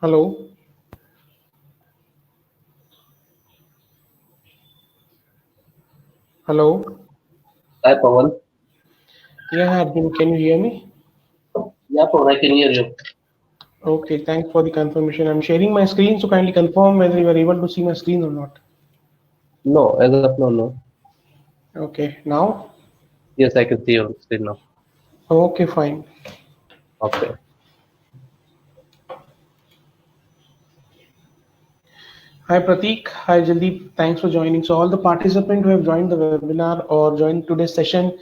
Hello. Hello. Hi, Pawan. Yeah, Arjun, can you hear me? Yeah, Pawan, I can hear you. Okay, thanks for the confirmation. I'm sharing my screen, so kindly confirm whether you are able to see my screen or not. No, as of now, no. Okay, now? Yes, I can see your screen now. Okay, fine. Okay. Hi, Prateek. Hi, Jaldeep. Thanks for joining. So, all the participants who have joined the webinar or joined today's session,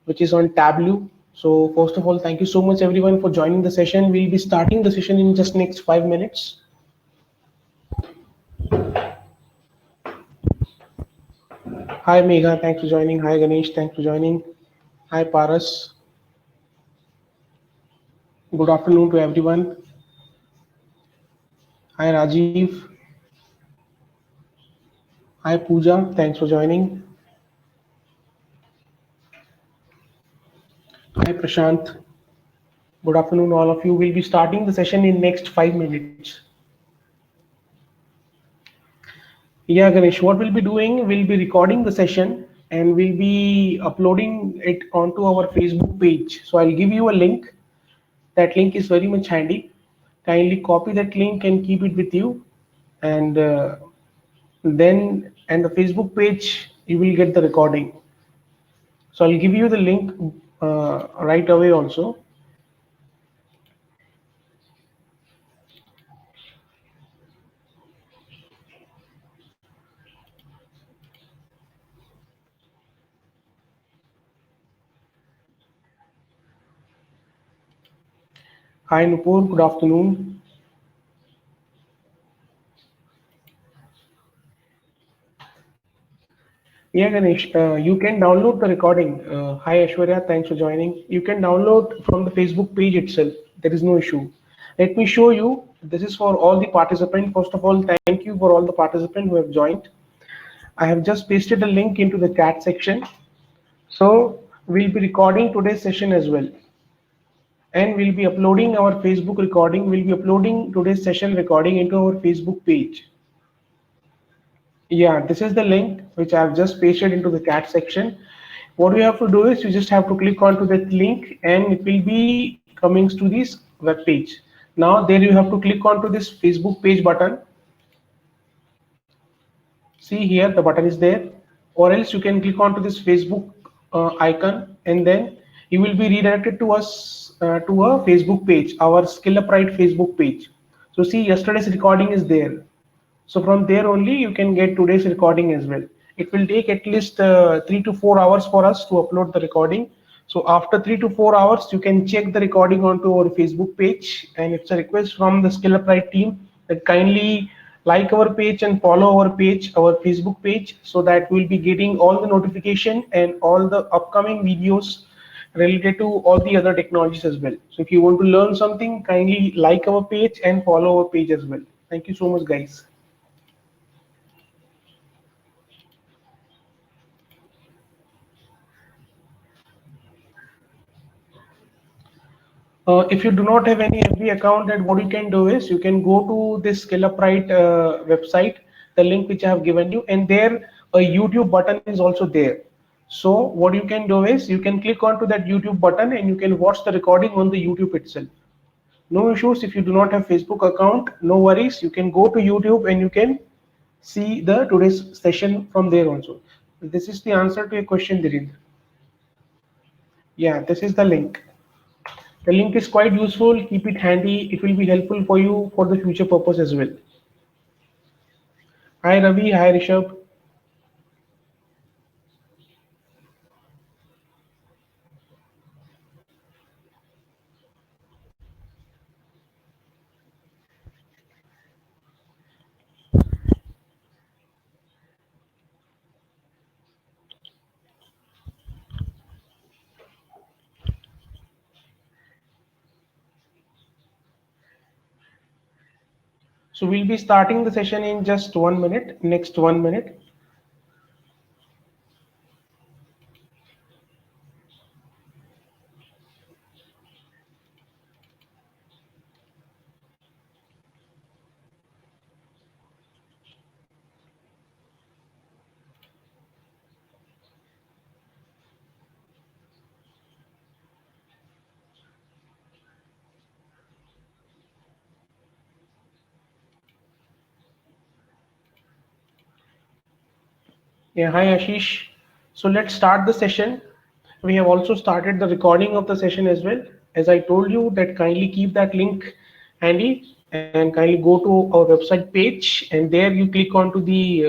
which is on Tableau. So, first of all, thank you so much, everyone, for joining the session. We'll be starting the session in just next 5 minutes. Hi, Megha. Thanks for joining. Hi, Ganesh. Thanks for joining. Hi, Paras. Good afternoon to everyone. Hi Rajiv. Hi Pooja. Thanks for joining. Hi Prashant. Good afternoon, all of you. We'll be starting the session in next 5 minutes. Yeah, Ganesh, what we'll be doing, we'll be recording the session and we'll be uploading it onto our Facebook page. So I'll give you a link. That link is very much handy. Kindly copy that link and keep it with you. And then, and the Facebook page, you will get the recording. So I'll give you the link right away also. Hi Nupur, good afternoon. Yeah, Ganesh, you can download the recording. Hi Ashwarya, thanks for joining. You can download from the Facebook page itself. There is no issue. Let me show you. This is for all the participants. First of all, thank you for all the participants who have joined. I have just pasted a link into the chat section. So we'll be recording today's session as well. And we'll be uploading our Facebook recording. We'll be uploading today's session recording into our Facebook page. Yeah, this is the link which I've just pasted into the chat section. What you have to do is you just have to click onto that link and it will be coming to this web page. Now there you have to click onto this Facebook page button. See here the button is there, or else you can click onto this Facebook icon and then you will be redirected to us to a Facebook page, our Skill Upright Facebook page. So see yesterday's recording is there. So from there only you can get today's recording as well. It will take at least 3 to 4 hours for us to upload the recording. So after 3 to 4 hours, you can check the recording onto our Facebook page. And it's a request from the Skill Upright team that kindly like our page and follow our page, our Facebook page, so that we'll be getting all the notification and all the upcoming videos related to all the other technologies as well. So if you want to learn something, kindly like our page and follow our page as well. Thank you so much, guys. If you do not have any FB account, then what you can do is you can go to this Skill Upright website, the link which I have given you, and there a YouTube button is also there. So what you can do is you can click onto that YouTube button and you can watch the recording on the YouTube itself. No issues if you do not have Facebook account, no worries. You can go to YouTube and you can see the today's session from there also. This is the answer to your question, Dhirendra. Yeah, this is the link. The link is quite useful. Keep it handy. It will be helpful for you for the future purpose as well. Hi Ravi. Hi Rishabh. So we'll be starting the session in just 1 minute. Next 1 minute. Yeah, hi Ashish. So let's start the session. We have also started the recording of the session as well. As I told you that kindly keep that link handy and kindly go to our website page and there you click onto the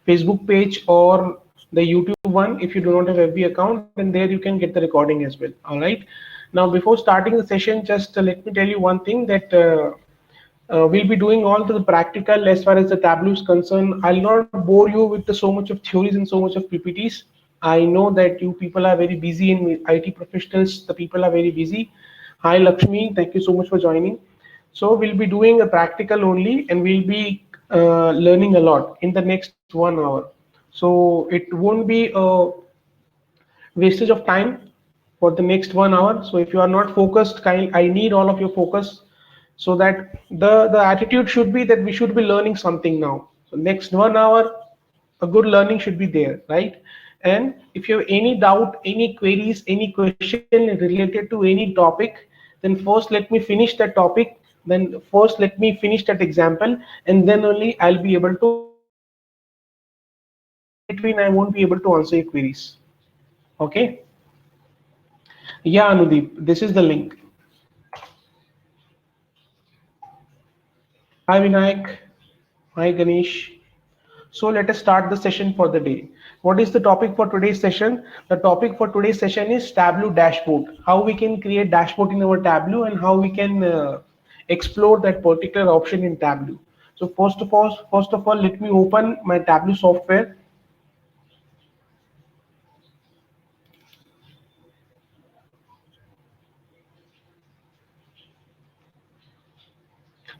Facebook page or the YouTube one if you do not have FB account, then there you can get the recording as well. All right. Now before starting the session, just let me tell you one thing that we'll be doing all the practical as far as the Tableau is concerned. I'll not bore you with so much of theories and so much of PPTs. I know that you people are very busy in IT professionals. The people are very busy. Hi Lakshmi, thank you so much for joining. So we'll be doing a practical only, and we'll be learning a lot in the next 1 hour. So it won't be a wastage of time for the next 1 hour. So if you are not focused, I need all of your focus so that the attitude should be that we should be learning something now. So next 1 hour, a good learning should be there, right? And if you have any doubt, any queries, any question related to any topic, then first let me finish that topic. Then first let me finish that example, and then only I'll be able to answer your queries. In between, I won't be able to answer your queries. Okay. Yeah, Anudeep, this is the link. Hi, Vinayak. Hi, Ganesh. So let us start the session for the day. What is the topic for today's session? The topic for today's session is Tableau dashboard. How we can create dashboard in our Tableau and how we can explore that particular option in Tableau. So first of all, let me open my Tableau software.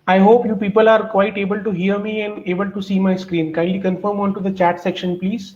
I hope you people are quite able to hear me and able to see my screen. Kindly confirm onto the chat section, please.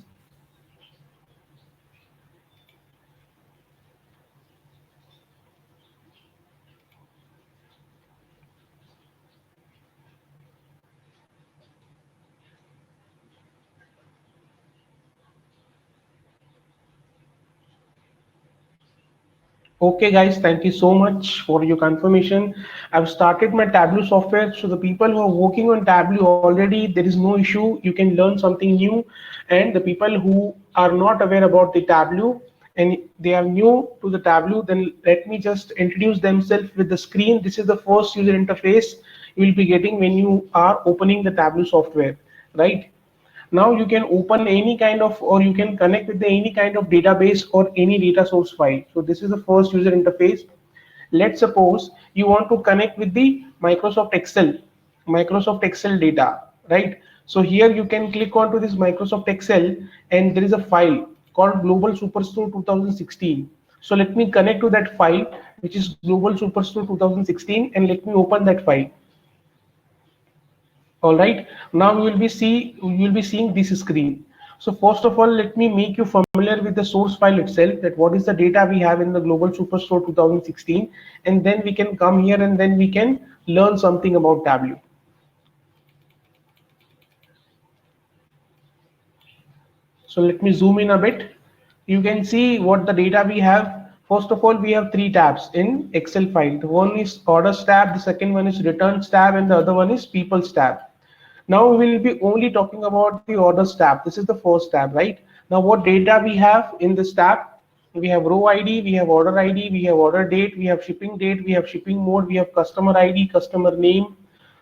Okay, guys, thank you so much for your confirmation. I've started my Tableau software. So the people who are working on Tableau already, there is no issue. You can learn something new. And the people who are not aware about the Tableau and they are new to the Tableau, then let me just introduce themselves with the screen. This is the first user interface you will be getting when you are opening the Tableau software, right? Now you can open any kind of, or you can connect with any kind of database or any data source file. So this is the first user interface. Let's suppose you want to connect with the Microsoft Excel data, right? So here you can click onto this Microsoft Excel and there is a file called Global Superstore 2016. So let me connect to that file, which is Global Superstore 2016, and let me open that file. All right, now you will be seeing this screen. So first of all, let me make you familiar with the source file itself, that what is the data we have in the Global Superstore 2016, and then we can come here and then we can learn something about Tableau. So let me zoom in a bit. You can see what the data we have. First of all, we have three tabs in Excel file. The one is orders tab, the second one is returns tab, and the other one is people's tab. Now we will be only talking about the orders tab. This is the first tab, right? Now what data we have in this tab? We have row ID, we have order ID, we have order date, we have shipping date, we have shipping mode, we have customer ID, customer name.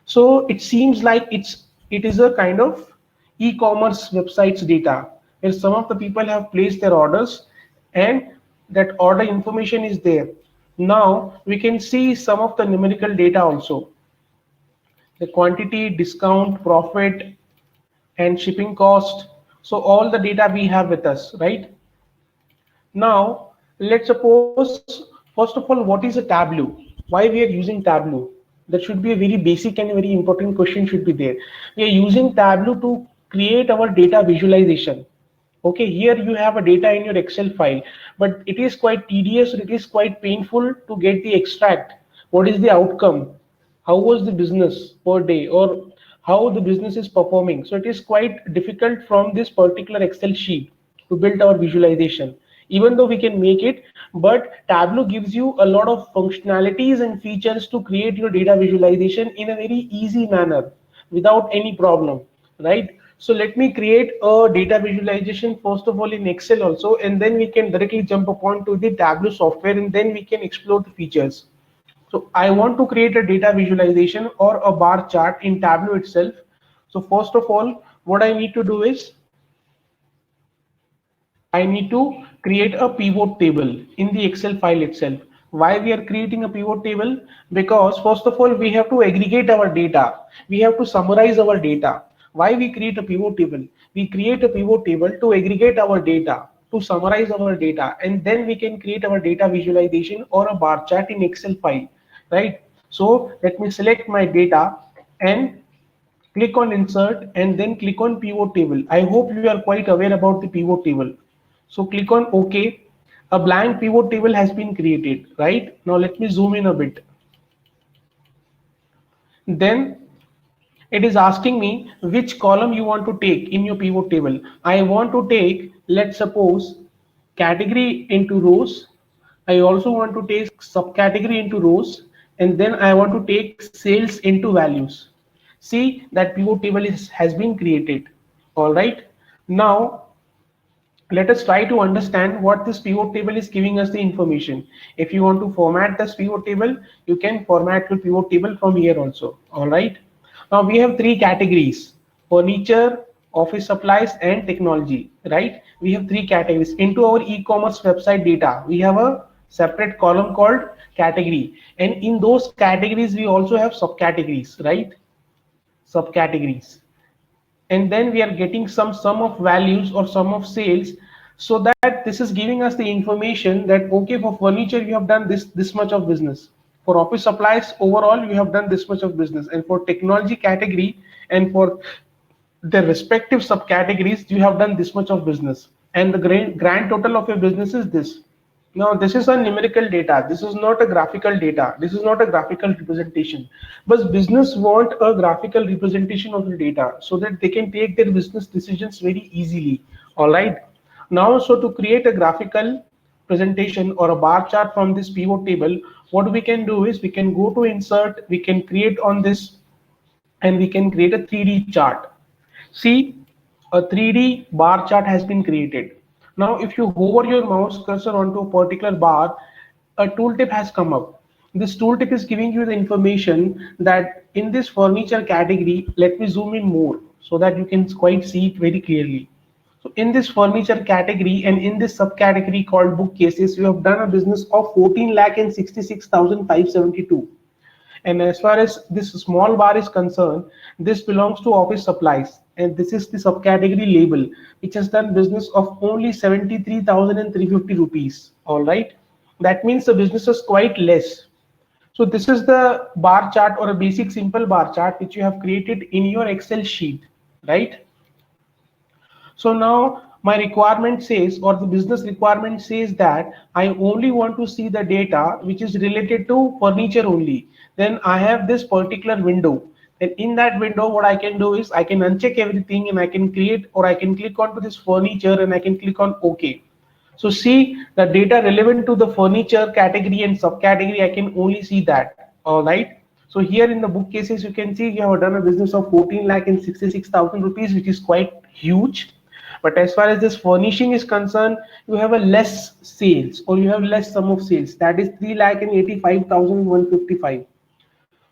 So it seems like it is a kind of e-commerce websites data where some of the people have placed their orders and that order information is there. Now we can see some of the numerical data also, the quantity, discount, profit, and shipping cost. So all the data we have with us, right? Now, let's suppose, first of all, what is a Tableau? Why we are using Tableau? That should be a very basic and very important question should be there. We are using Tableau to create our data visualization. Okay, here you have a data in your Excel file, but it is quite tedious, it is quite painful to get the extract. What is the outcome? How was the business per day, or how the business is performing? So it is quite difficult from this particular Excel sheet to build our visualization. Even though we can make it, but Tableau gives you a lot of functionalities and features to create your data visualization in a very easy manner without any problem, right? So let me create a data visualization first of all in Excel also, and then we can directly jump upon to the Tableau software, and then we can explore the features. So I want to create a data visualization or a bar chart in Tableau itself. So first of all, what I need to do is I need to create a pivot table in the Excel file itself. Why we are creating a pivot table? Because first of all, we have to aggregate our data. We have to summarize our data. Why we create a pivot table? We create a pivot table to aggregate our data, to summarize our data, and then we can create our data visualization or a bar chart in Excel file, right? So let me select my data and click on insert and then click on pivot table. I hope you are quite aware about the pivot table. So click on OK. A blank pivot table has been created, right? Now let me zoom in a bit. Then it is asking me which column you want to take in your pivot table. I want to take, let's suppose, category into rows. I also want to take subcategory into rows, and then I want to take sales into values. See that pivot table has been created. All right. Now let us try to understand what this pivot table is giving us the information. If you want to format this pivot table, you can format your pivot table from here also. All right. Now we have three categories: furniture, office supplies, and technology. Right? We have three categories. Into our e-commerce website data, we have a separate column called category, and in those categories we also have subcategories. Right? Subcategories, and then we are getting some sum of values or sum of sales, so that this is giving us the information that okay, for furniture you have done this much of business, for office supplies overall you have done this much of business, and for technology category and for the respective subcategories you have done this much of business, and the grand total of your business is this. Now this is a numerical data, this is not a graphical data, this is not a graphical representation, but business want a graphical representation of the data so that they can take their business decisions very easily. All right. Now so to create a graphical presentation or a bar chart from this pivot table, what we can do is we can go to insert, we can create on this, and we can create a 3D chart. See, a 3D bar chart has been created. Now, if you hover your mouse cursor onto a particular bar, a tooltip has come up. This tooltip is giving you the information that in this furniture category, let me zoom in more so that you can quite see it very clearly. So in this furniture category and in this subcategory called bookcases, you have done a business of 14 lakh and 66,572. And as far as this small bar is concerned, this belongs to office supplies. And this is the subcategory label, which has done business of only 73,350 rupees. All right. That means the business is quite less. So this is the bar chart or a basic simple bar chart which you have created in your Excel sheet, right? So now my requirement says, or the business requirement says that I only want to see the data which is related to furniture only. Then I have this particular window. And in that window, what I can do is I can uncheck everything and I can create, or I can click onto this furniture and I can click on OK. So see the data relevant to the furniture category and subcategory, I can only see that. All right. So here in the bookcases, you can see you have done a business of 14 lakh and 66,000 rupees, which is quite huge. But as far as this furnishing is concerned, you have a less sales, or you have less sum of sales, that is 3 lakh and 85,155.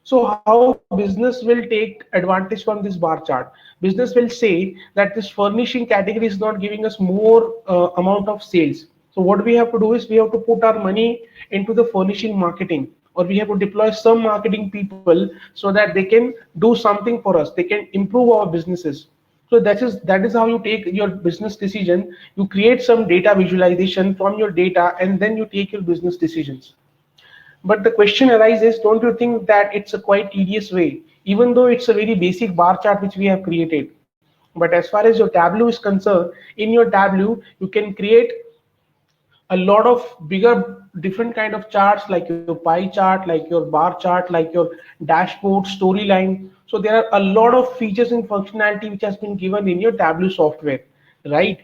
So how business will take advantage from this bar chart? Business will say that this furnishing category is not giving us more amount of sales. So what we have to do is we have to put our money into the furnishing marketing, or we have to deploy some marketing people so that they can do something for us. They can improve our businesses. So that is how you take your business decision. You create some data visualization from your data, and then you take your business decisions. But the question arises, don't you think that it's a quite tedious way, even though it's a very basic bar chart which we have created? But as far as your Tableau is concerned, in your Tableau, you can create a lot of bigger different kind of charts, like your pie chart, like your bar chart, like your dashboard, storyline. So there are a lot of features and functionality which has been given in your Tableau software, right?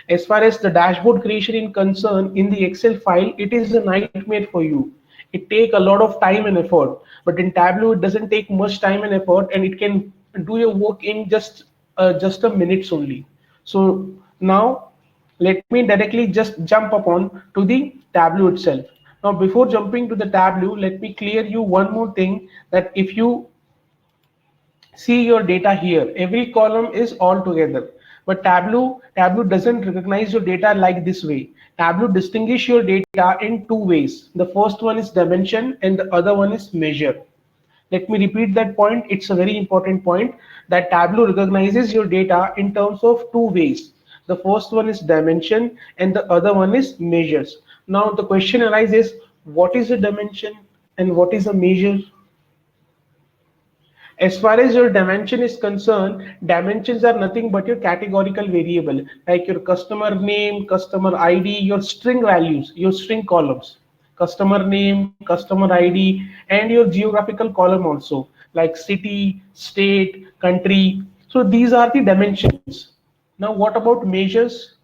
As far as the dashboard creation is concerned, in the Excel file, it is a nightmare for you. It take a lot of time and effort, but in Tableau it doesn't take much time and effort, and it can do your work in just just a minutes only. So now let me directly just jump upon to the Tableau itself. Now before jumping to the Tableau, let me clear you one more thing, that if you see your data here, every column is all together, but Tableau doesn't recognize your data like this way. Tableau distinguish your data in two ways. The first one is dimension and the other one is measure. Let me repeat that point. It's a very important point, that Tableau recognizes your data in terms of two ways. The first one is dimension and the other one is measures. Now the question arises, what is a dimension and what is a measure? As far as your dimension is concerned, dimensions are nothing but your categorical variable, like your customer name, customer ID, your string values, your string columns, customer name, customer ID, and your geographical column also, like city, state, country. So these are the dimensions. Now, what about measures?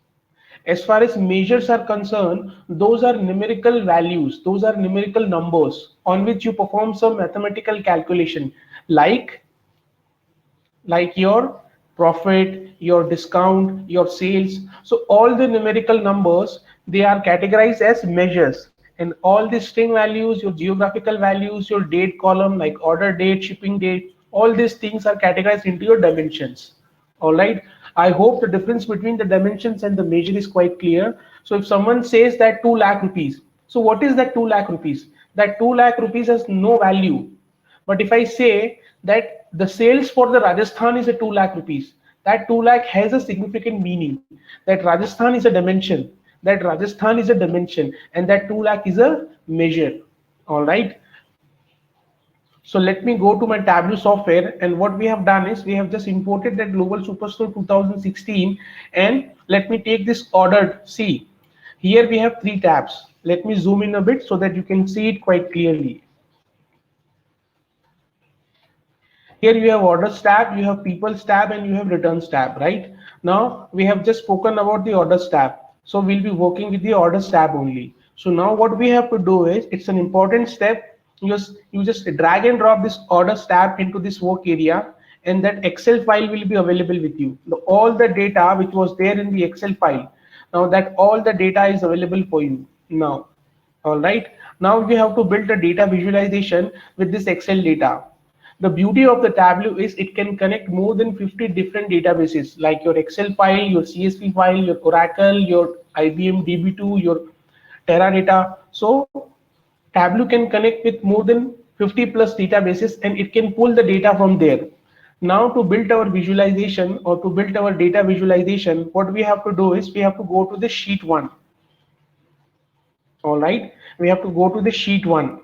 As far as measures are concerned, those are numerical values, those are numerical numbers on which you perform some mathematical calculation, like your profit, your discount, your sales. So all the numerical numbers, they are categorized as measures, and all the string values, your geographical values, your date column like order date, shipping date, all these things are categorized into your dimensions. All right, I hope the difference between the dimensions and the measure is quite clear. So if someone says that 2 lakh rupees, so what is that 2 lakh rupees? That 2 lakh rupees has no value. But if I say that the sales for the Rajasthan is a 2 lakh rupees, that 2 lakh has a significant meaning. That Rajasthan is a dimension. That Rajasthan is a dimension, and that 2 lakh is a measure. All right. So let me go to my Tableau software, and what we have done is we have just imported that Global Superstore 2016, and let me take this ordered. See, here we have 3 tabs. Let me zoom in a bit so that you can see it quite clearly. Here you have orders tab, you have people's tab, and you have returns tab, right? Now we have just spoken about the orders tab. So we'll be working with the orders tab only. So now what we have to do is, it's an important step. You just drag and drop this orders tab into this work area, and that Excel file will be available with you. All the data which was there in the Excel file, now that all the data is available for you now. All right. Now you have to build a data visualization with this Excel data. The beauty of the Tableau is it can connect more than 50 different databases, like your Excel file, your CSV file, your Oracle, your IBM DB2, your Teradata. So Tableau can connect with more than 50 plus databases, and it can pull the data from there. Now to build our visualization, or to build our data visualization, what we have to do is we have to go to the sheet 1. All right, we have to go to the sheet 1.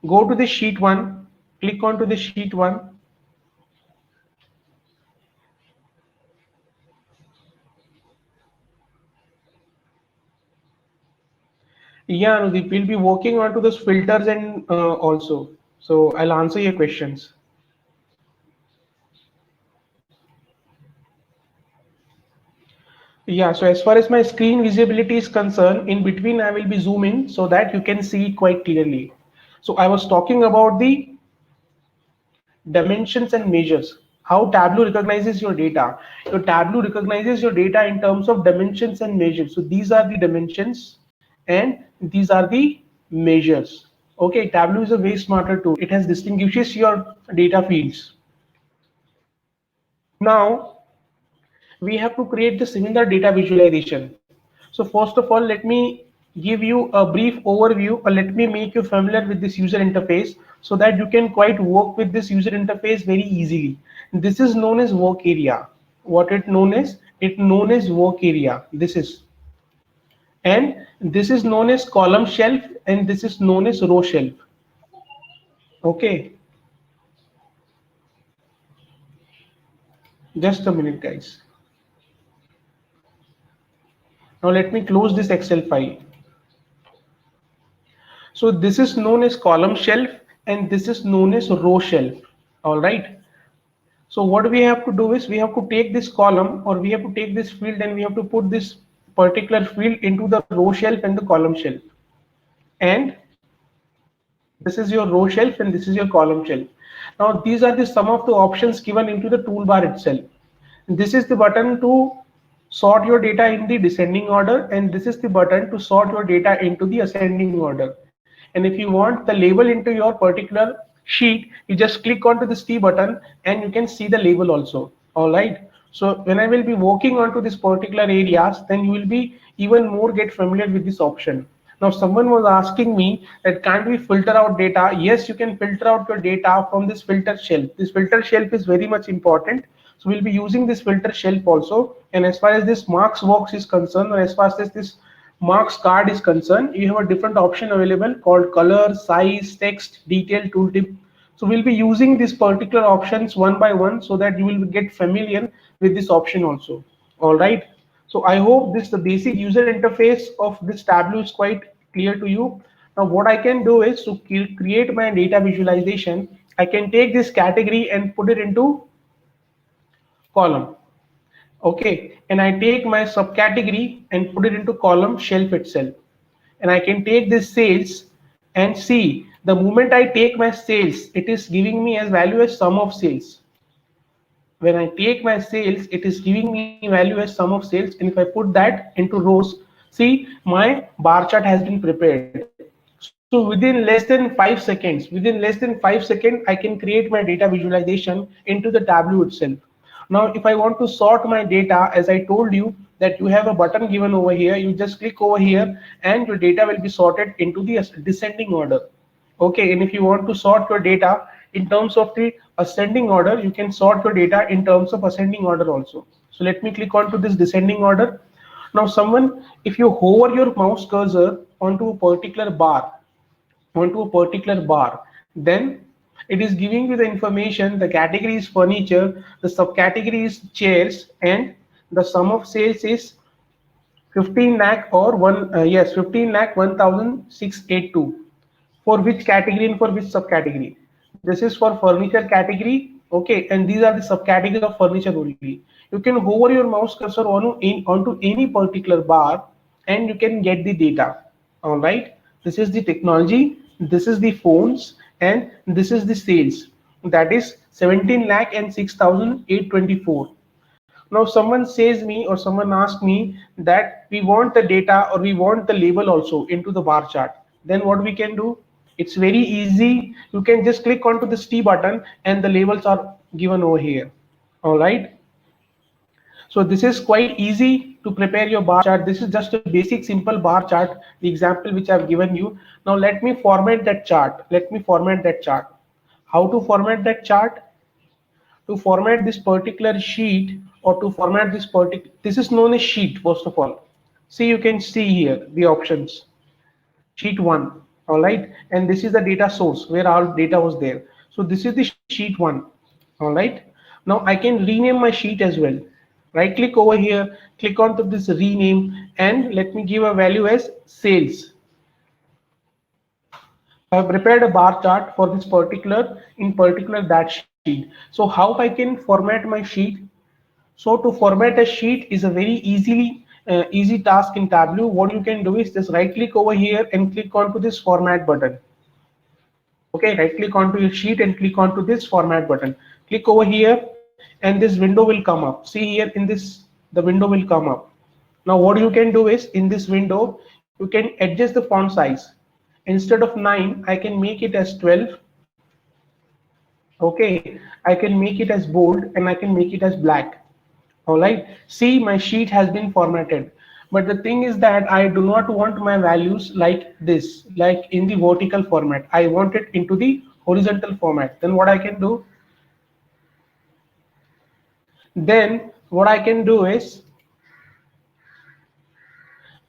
Go to the sheet 1, click onto the sheet 1. Yeah, Anudeep, we'll be working onto those filters and also. So I'll answer your questions. Yeah, so as far as my screen visibility is concerned, in between I will be zooming so that you can see it quite clearly. So I was talking about the dimensions and measures, how Tableau recognizes your data. Your Tableau recognizes your data in terms of dimensions and measures. So these are the dimensions and these are the measures. Okay, Tableau is a way smarter tool. It has distinguishes your data fields. Now we have to create the similar data visualization. So first of all, let me give you a brief overview, or let me make you familiar with this user interface so that you can quite work with this user interface very easily. This is known as work area. What it known as? It known as work area. This is, and this is known as column shelf, and this is known as row shelf. Okay, just a minute, guys. Now let me close this Excel file. So this is known as column shelf, and this is known as row shelf. All right. So what we have to do is we have to take this column, or we have to take this field, and we have to put this particular field into the row shelf and the column shelf. And this is your row shelf and this is your column shelf. Now these are the some of the options given into the toolbar itself. This is the button to sort your data in the descending order, and this is the button to sort your data into the ascending order. And if you want the label into your particular sheet, you just click onto this T button and you can see the label also. All right. So when I will be working onto this particular areas, then you will be even more get familiar with this option. Now someone was asking me that can't we filter out data? Yes, you can filter out your data from this filter shelf. This filter shelf is very much important. So we'll be using this filter shelf also. And as far as this marks box is concerned, or as far as this marks card is concerned, you have a different option available called color, size, text, detail, tooltip. So we'll be using these particular options one by one so that you will get familiar with this option also. All right. So I hope this the basic user interface of this Tableau is quite clear to you. Now what I can do is to create my data visualization. I can take this category and put it into column. Okay, and I take my subcategory and put it into column shelf itself. And I can take this sales and see the moment I take my sales, it is giving me as value as sum of sales. When I take my sales, it is giving me value as sum of sales. And if I put that into rows, see my bar chart has been prepared. So within less than 5 seconds, I can create my data visualization into the Tableau itself. Now, if I want to sort my data, as I told you that you have a button given over here, you just click over here and your data will be sorted into the descending order. Okay, and if you want to sort your data in terms of the ascending order, you can sort your data in terms of ascending order also. So let me click on to this descending order. Now someone, if you hover your mouse cursor onto a particular bar, then it is giving you the information. The category is furniture, the subcategory is chairs, and the sum of sales is 15 lakh or 15 lakh 1682. For which category and for which subcategory? This is for furniture category. Okay, and these are the subcategories of furniture only. You can hover your mouse cursor onto any particular bar and you can get the data. All right, this is the technology, this is the phones, and this is the sales. That is 17 lakh and 6,824. Now someone says me or someone asks me that we want the data or we want the label also into the bar chart. Then what we can do? It's very easy. You can just click onto this T button and the labels are given over here. All right. So this is quite easy to prepare your bar chart. This is just a basic simple bar chart, the example which I've given you. Now let me format that chart. How to format that chart? To format this particular sheet or to format this is known as sheet. First of all, see, you can see here the options, sheet 1. All right, and this is the data source where our data was there. So this is the sheet 1. All right, now I can rename my sheet as well. Right click over here, click onto this rename, and let me give a value as sales. I have prepared a bar chart for this particular that sheet. So how I can format my sheet? So to format a sheet is a very easy task in Tableau. What you can do is just right click over here and click onto this format button. Okay, right click onto your sheet and click onto this format button. Click over here and this window will come up. See here in this, the window will come up. Now what you can do is in this window, you can adjust the font size. Instead of 9, I can make it as 12. Okay, I can make it as bold and I can make it as black. All right, see, my sheet has been formatted, but the thing is that I do not want my values like this, like in the vertical format. I want it into the horizontal format. Then what I can do? Is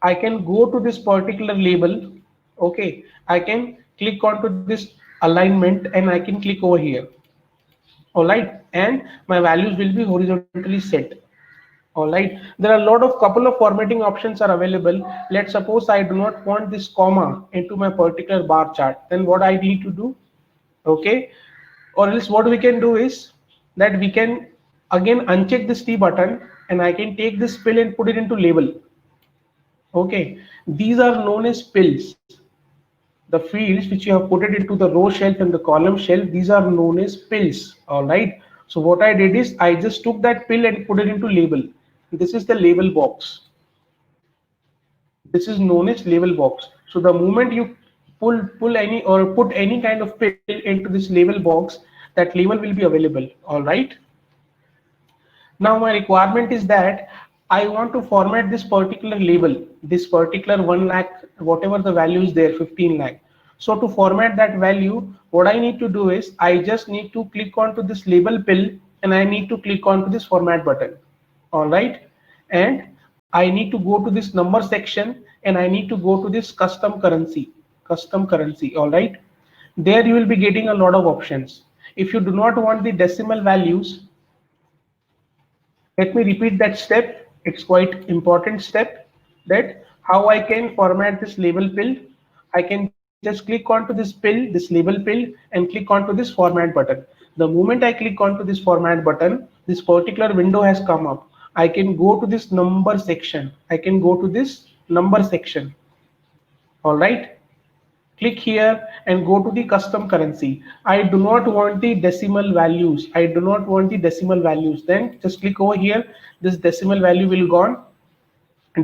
I can go to this particular label. Okay, I can click onto this alignment and I can click over here. All right, and my values will be horizontally set. All right, there are a lot of couple of formatting options are available. Let's suppose I do not want this comma into my particular bar chart. Then what I need to do? Okay, or else what we can do is that we can again uncheck this T button and I can take this fill and put it into label. Okay, these are known as pills. The fields which you have put it into the row shelf and the column shelf, these are known as pills. All right, So what I did is I just took that pill and put it into label. This is the label box. This is known as label box. So the moment you pull any or put any kind of pill into this label box, that label will be available. All right. Now my requirement is that I want to format this particular label, this particular 1 lakh, whatever the value is there, 15 lakh. So to format that value, what I need to do is I just need to click onto this label pill and I need to click onto this format button. All right. And I need to go to this number section and I need to go to this custom currency. All right. There you will be getting a lot of options. If you do not want the decimal values, let me repeat that step. It's quite important step, that how I can format this label pill. I can just click onto this pill, this label pill, and click onto this format button. The moment I click onto this format button, this particular window has come up. I can go to this number section. I can go to this number section. All right. Click here and go to the custom currency. I do not want the decimal values. I do not want the decimal values. Then just click over here. This decimal value will gone.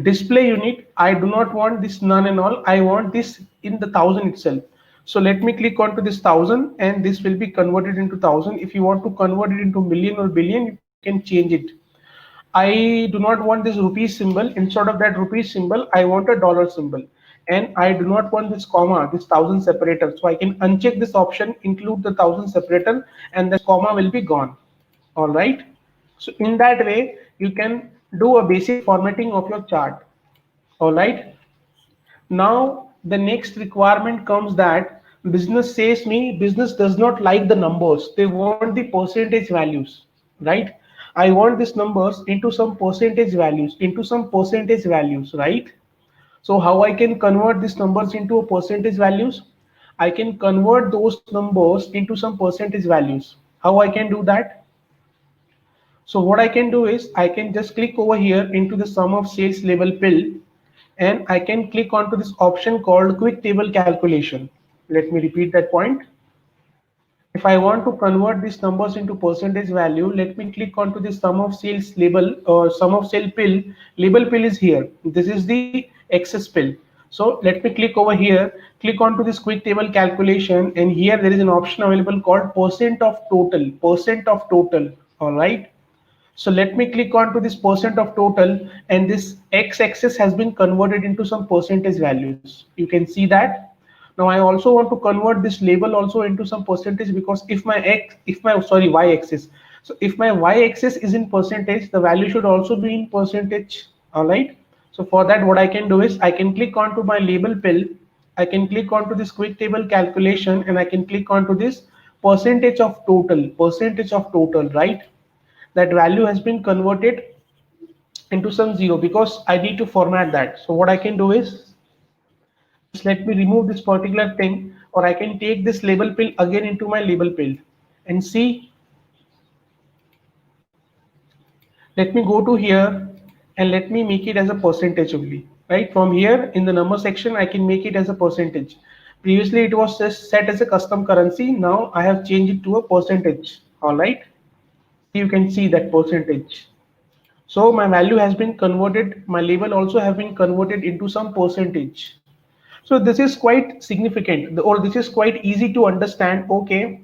Display unit, I do not want this none and all. I want this in the thousand itself. So let me click onto this 1000 and this will be converted into 1000. If you want to convert it into million or billion, you can change it. I do not want this rupees symbol. Instead of that rupees symbol, I want a dollar symbol. And I do not want this comma, this 1000 separator. So I can uncheck this option, include the 1000 separator, and the comma will be gone. All right. So in that way, you can do a basic formatting of your chart. All right. Now the next requirement comes that business does not like the numbers. They want the percentage values, right? I want these numbers into some percentage values, right? So how I can convert these numbers into a percentage values? I can convert those numbers into some percentage values. How I can do that? So what I can do is I can just click over here into the sum of sales label pill and I can click onto this option called quick table calculation. Let me repeat that point. If I want to convert these numbers into percentage value, let me click onto the sum of sales label or sum of sale pill. Label pill is here. This is the excess pill. So let me click over here, click onto this quick table calculation, and here there is an option available called percent of total. All right. So let me click on to this percent of total, and this x-axis has been converted into some percentage values. You can see that. Now I also want to convert this label also into some percentage, because if my y-axis. So if my y-axis is in percentage, the value should also be in percentage. All right. So for that, what I can do is I can click onto my label pill. I can click onto this quick table calculation, and I can click onto this percentage of total, right? That value has been converted into some zero because I need to format that. So what I can do is just let me remove this particular thing, or I can take this label pill again into my label pill and see. Let me go to here and let me make it as a percentage only, right? From here in the number section, I can make it as a percentage. Previously it was just set as a custom currency. Now I have changed it to a percentage. All right. You can see that percentage. So my value has been converted, my label also have been converted into some percentage. So this is quite significant, or this is quite easy to understand. Okay,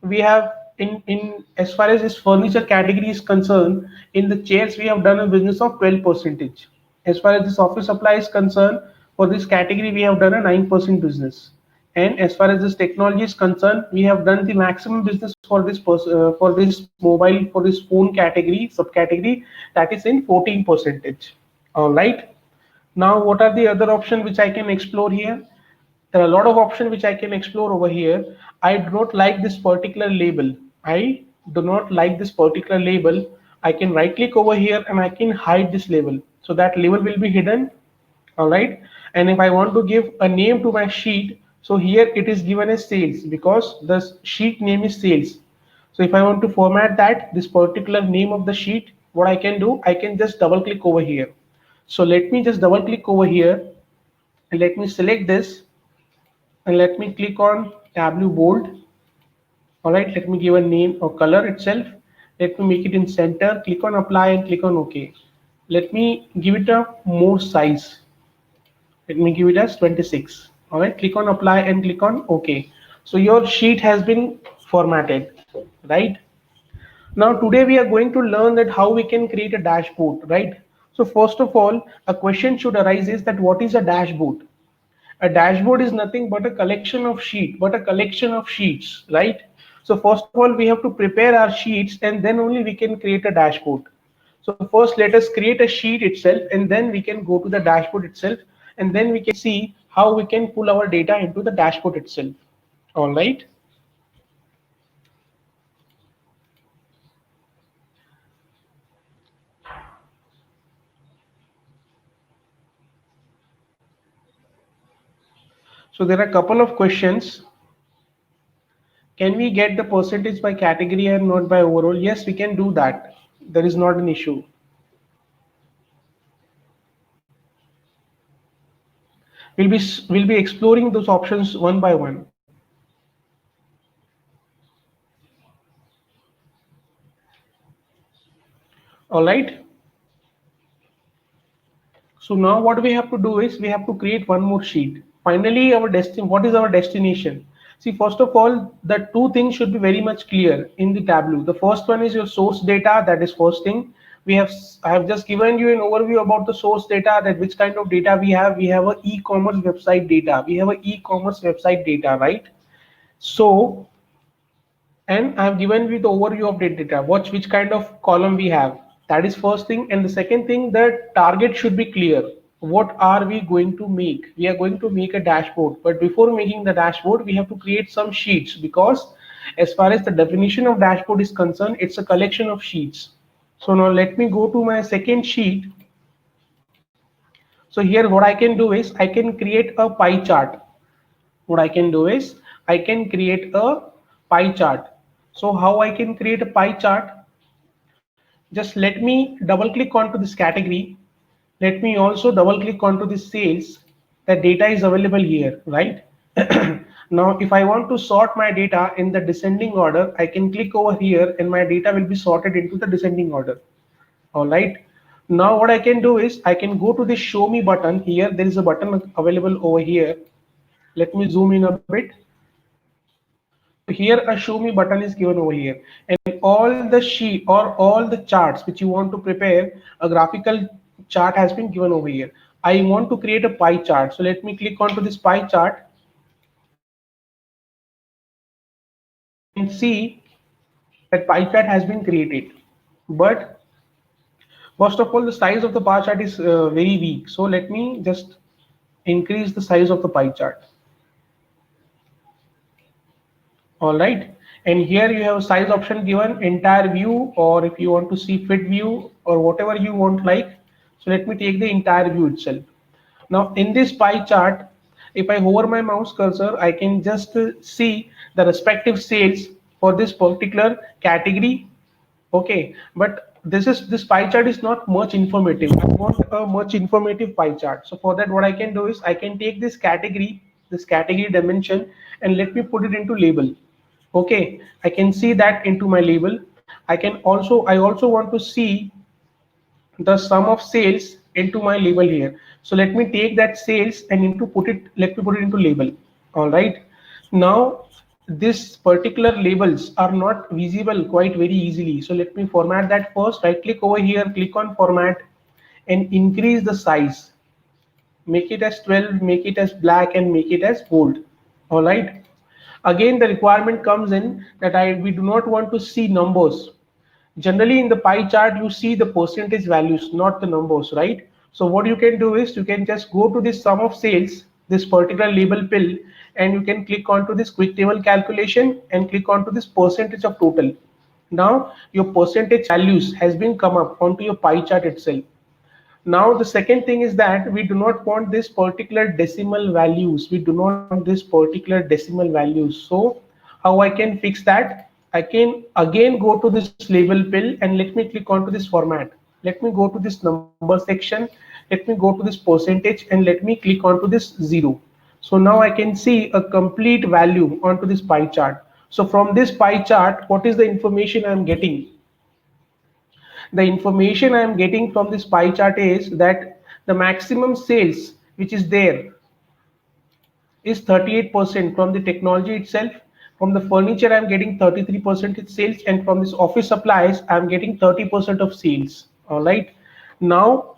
we have in as far as this furniture category is concerned, in the chairs we have done a business of 12%. As far as this office supply is concerned, for this category we have done a 9% business. And as far as this technology is concerned, we have done the maximum business for this mobile, for this phone category, subcategory, that is in 14%. All right. Now, what are the other options which I can explore here? There are a lot of options which I can explore over here. I do not like this particular label. I do not like this particular label. I can right click over here and I can hide this label. So that label will be hidden. All right. And if I want to give a name to my sheet, so here it is given as sales because the sheet name is sales. So if I want to format that, this particular name of the sheet, what I can do, I can just double click over here. So let me just double click over here and let me select this and let me click on Tableau Bold. All right, let me give a name or color itself. Let me make it in center, click on apply and click on OK. Let me give it a more size. Let me give it as 26. All right, click on apply and click on OK. So your sheet has been formatted, right? Now today we are going to learn that how we can create a dashboard, right? So first of all, a question should arise is that what is a dashboard? A dashboard is nothing but a collection of sheets, right? So first of all, we have to prepare our sheets and then only we can create a dashboard. So first let us create a sheet itself and then we can go to the dashboard itself and then we can see how we can pull our data into the dashboard itself. All right. So there are a couple of questions. Can we get the percentage by category and not by overall? Yes, we can do that. There is not an issue. We'll be exploring those options one by one. All right. So now what we have to do is we have to create one more sheet. Finally, what is our destination? See, first of all, the two things should be very much clear in the Tableau. The first one is your source data. That is first thing. I have just given you an overview about the source data, that which kind of data we have. We have a e-commerce website data. We have a e-commerce website data, right? So, and I have given you the overview of data. Watch which kind of column we have. That is first thing. And the second thing, the target should be clear. What are we going to make? We are going to make a dashboard, but before making the dashboard we have to create some sheets, because as far as the definition of dashboard is concerned, it's a collection of sheets. So now let me go to my second sheet. So here what I can do is I can create a pie chart. What I can do is I can create a pie chart. So how I can create a pie chart? Just let me double click onto this category. Let me also double click onto the sales. The data is available here, right? Now, if I want to sort my data in the descending order, I can click over here and my data will be sorted into the descending order. All right. Now what I can do is I can go to the show me button here. There is a button available over here. Let me zoom in a bit. Here a show me button is given over here, and all the sheet or all the charts which you want to prepare, a graphical chart has been given over here. I want to create a pie chart, so let me click onto this pie chart and see that pie chart has been created. But first of all, the size of the pie chart is very weak, so let me just increase the size of the pie chart. All right, and here you have a size option given, entire view, or if you want to see fit view or whatever you want like. So let me take the entire view itself. Now in this pie chart, if I hover my mouse cursor, I can just see the respective sales for this particular category. Okay, but this pie chart is not much informative. I want a much informative pie chart. So for that, what I can do is I can take this category dimension, and let me put it into label. Okay, I can see that into my label. I also want to see the sum of sales into my label here. So let me take that sales and let me put it into label. All right, now this particular labels are not visible quite very easily, so let me format that first. Right click over here, click on format and increase the size. Make it as 12, make it as black, and make it as bold. All right, again the requirement comes in that we do not want to see numbers. Generally in the pie chart you see the percentage values, not the numbers, right? So what you can do is you can just go to this sum of sales, this particular label pill, and you can click onto this quick table calculation and click onto this percentage of total. Now your percentage values has been come up onto your pie chart itself. Now the second thing is that we do not want this particular decimal values. We do not want this particular decimal values. So how I can fix that? I can again go to this label pill and let me click onto this format. Let me go to this number section. Let me go to this percentage and let me click onto this 0. So now I can see a complete value onto this pie chart. So from this pie chart, what is the information I'm getting? The information I am getting from this pie chart is that the maximum sales which is there is 38% from the technology itself. From the furniture, I'm getting 33% sales, and from this office supplies, I'm getting 30% of sales. All right. Now,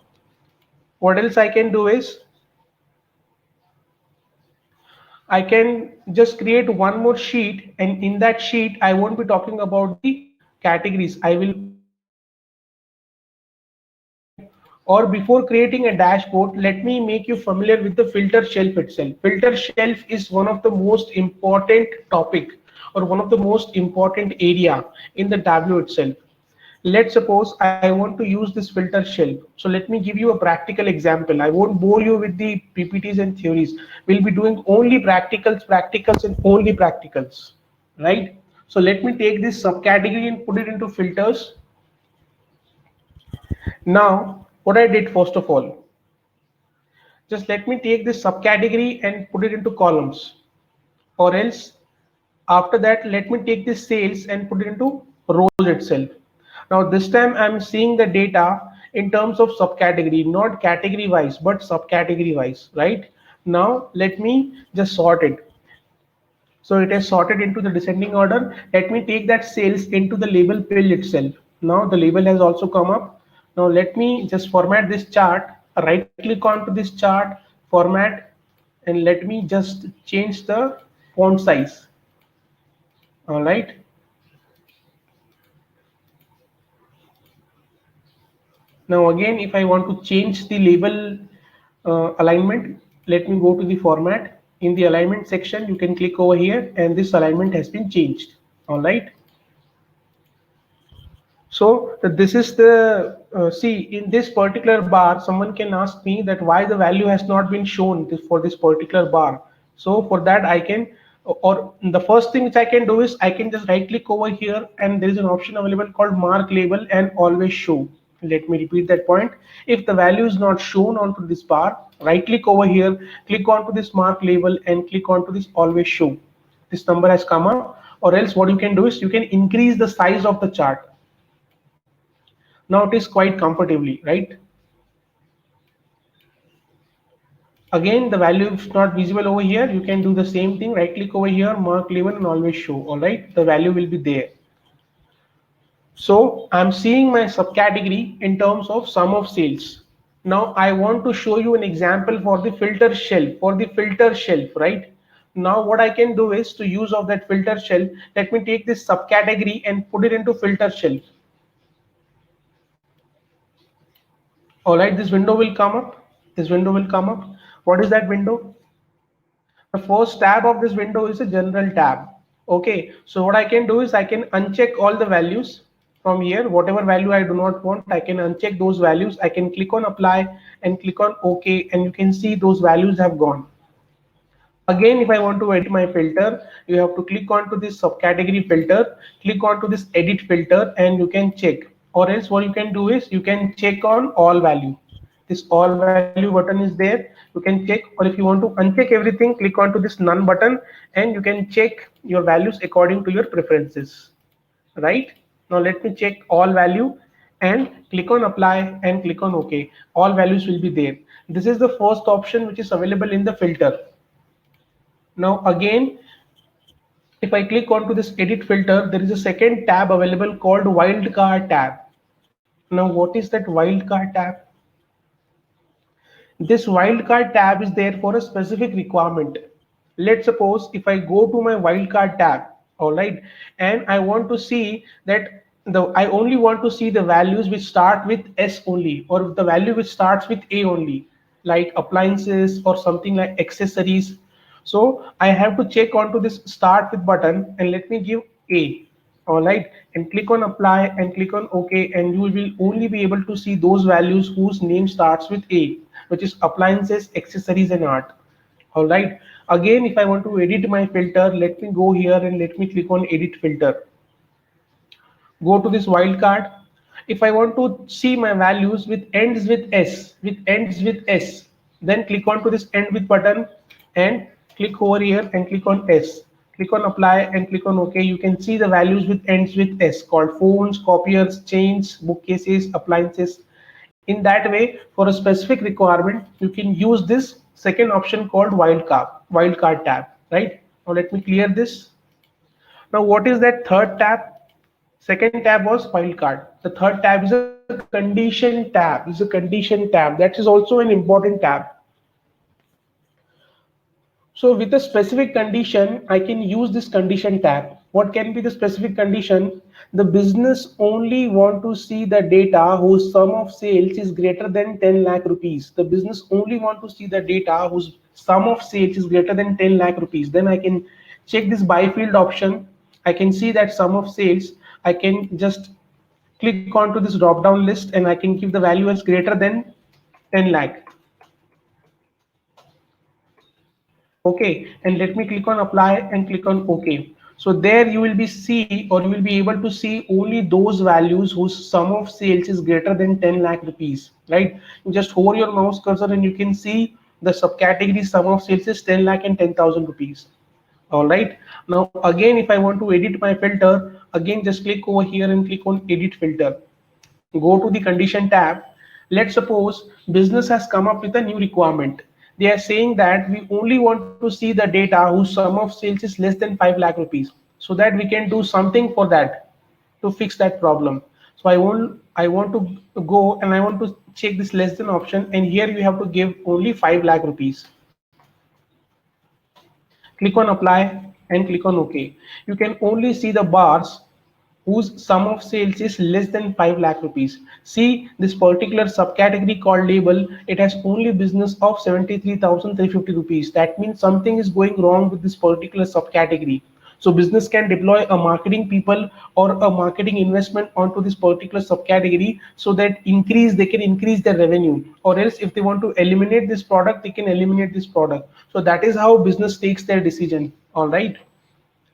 what else I can do is I can just create one more sheet, and in that sheet, I won't be talking about the categories. I will, or before creating a dashboard, let me make you familiar with the filter shelf itself. Filter shelf is one of the most important topic or one of the most important area in the Tableau itself. Let's suppose I want to use this filter shelf. So let me give you a practical example. I won't bore you with the PPTs and theories. We'll be doing only practicals, practicals, and only practicals, right? So let me take this subcategory and put it into filters. Now, what I did first of all, just let me take this subcategory and put it into columns, or else after that, let me take this sales and put it into rows itself. Now this time I'm seeing the data in terms of subcategory, not category wise, but subcategory wise, right? Now let me just sort it. So it is sorted into the descending order. Let me take that sales into the label field itself. Now the label has also come up. Now let me just format this chart, right click onto this chart, format, and let me just change the font size. All right. Now again, if I want to change the label alignment, let me go to the format. In the alignment section, you can click over here and this alignment has been changed. All right. So this is the, see in this particular bar, someone can ask me that why the value has not been shown for this particular bar. So for that I can, or the first thing which I can do is I can just right click over here and there is an option available called mark label and always show. Let me repeat that point. If the value is not shown onto this bar, right click over here, click onto this mark label and click onto this always show. This number has come up, or else what you can do is you can increase the size of the chart. Now it is quite comfortably, right? Again, the value is not visible over here. You can do the same thing, right click over here, mark label and always show. All right, the value will be there. So I'm seeing my subcategory in terms of sum of sales. Now I want to show you an example for the filter shelf, right? Now what I can do is to use of that filter shelf, let me take this subcategory and put it into filter shelf. All right, this window will come up. This window will come up. What is that window? The first tab of this window is a general tab. Okay, so what I can do is I can uncheck all the values from here. Whatever value I do not want, I can uncheck those values. I can click on apply and click on OK, and you can see those values have gone. Again, if I want to edit my filter, you have to click onto this subcategory filter, click onto this edit filter, and you can check. Or else what you can do is you can check on all value. This all value button is there. You can check, or if you want to uncheck everything, click onto this none button, and you can check your values according to your preferences. Right? Now let me check all value and click on apply and click on OK. All values will be there. This is the first option which is available in the filter. Now again, if I click onto this edit filter, there is a second tab available called wildcard tab. Now what is that wildcard tab? This wildcard tab is there for a specific requirement. Let's suppose if I go to my wildcard tab, all right, and I want to see that I only want to see the values which start with S only, or the value which starts with A only, like appliances or something like accessories. So I have to check onto this start with button and let me give A. All right, and click on apply and click on OK, and you will only be able to see those values whose name starts with A, which is appliances, accessories, and art. All right, again, if I want to edit my filter, let me go here and let me click on edit filter. Go to this wildcard. If I want to see my values with ends with S, then click on to this end with button and click over here and click on S. Click on apply and click on OK. You can see the values with ends with S called phones, copiers, chains, bookcases, appliances. In that way, for a specific requirement, you can use this second option called wildcard tab, right? Now let me clear this. Now what is that third tab? Second tab was wildcard. The third tab is a condition tab. Is a condition tab. That is also an important tab. So with a specific condition, I can use this condition tab. What can be the specific condition? The business only want to see the data whose sum of sales is greater than 10 lakh rupees. The business only want to see the data whose sum of sales is greater than 10 lakh rupees. Then I can check this by field option. I can see that sum of sales. I can just click onto this drop down list and I can give the value as greater than 10 lakh. Okay, and let me click on apply and click on OK. So there you will be see or you will be able to see only those values whose sum of sales is greater than 10 lakh rupees, right? You just hover your mouse cursor and you can see the subcategory sum of sales is 10 lakh and 10,000 rupees. All right. Now again, if I want to edit my filter, again just click over here and click on edit filter. Go to the condition tab. Let's suppose business has come up with a new requirement. They are saying that we only want to see the data whose sum of sales is less than 5 lakh rupees, so that we can do something for that to fix that problem. So I want to go and I want to check this less than option, and here you have to give only 5 lakh rupees. Click on apply and click on OK. You can only see the bars whose sum of sales is less than 5 lakh rupees. See this particular subcategory called label, it has only business of 73,350 rupees. That means something is going wrong with this particular subcategory. So business can deploy a marketing people or a marketing investment onto this particular subcategory so that they can increase their revenue, or else if they want to eliminate this product, they can eliminate this product. So that is how business takes their decision. All right.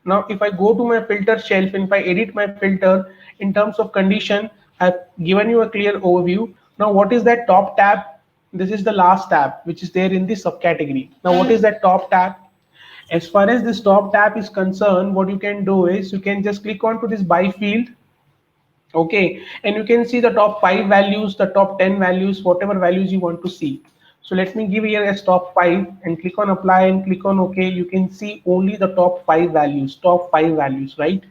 Now, if I go to my filter shelf and if I edit my filter in terms of condition, I've given you a clear overview. Now, what is that top tab? This is the last tab, which is there in this subcategory. Now, what is that top tab? As far as this top tab is concerned, what you can do is you can just click onto this by field. Okay, and you can see the top 5 values, the top 10 values, whatever values you want to see. So let me give here as top 5 and click on apply and click on OK. You can see only the top 5 values, right?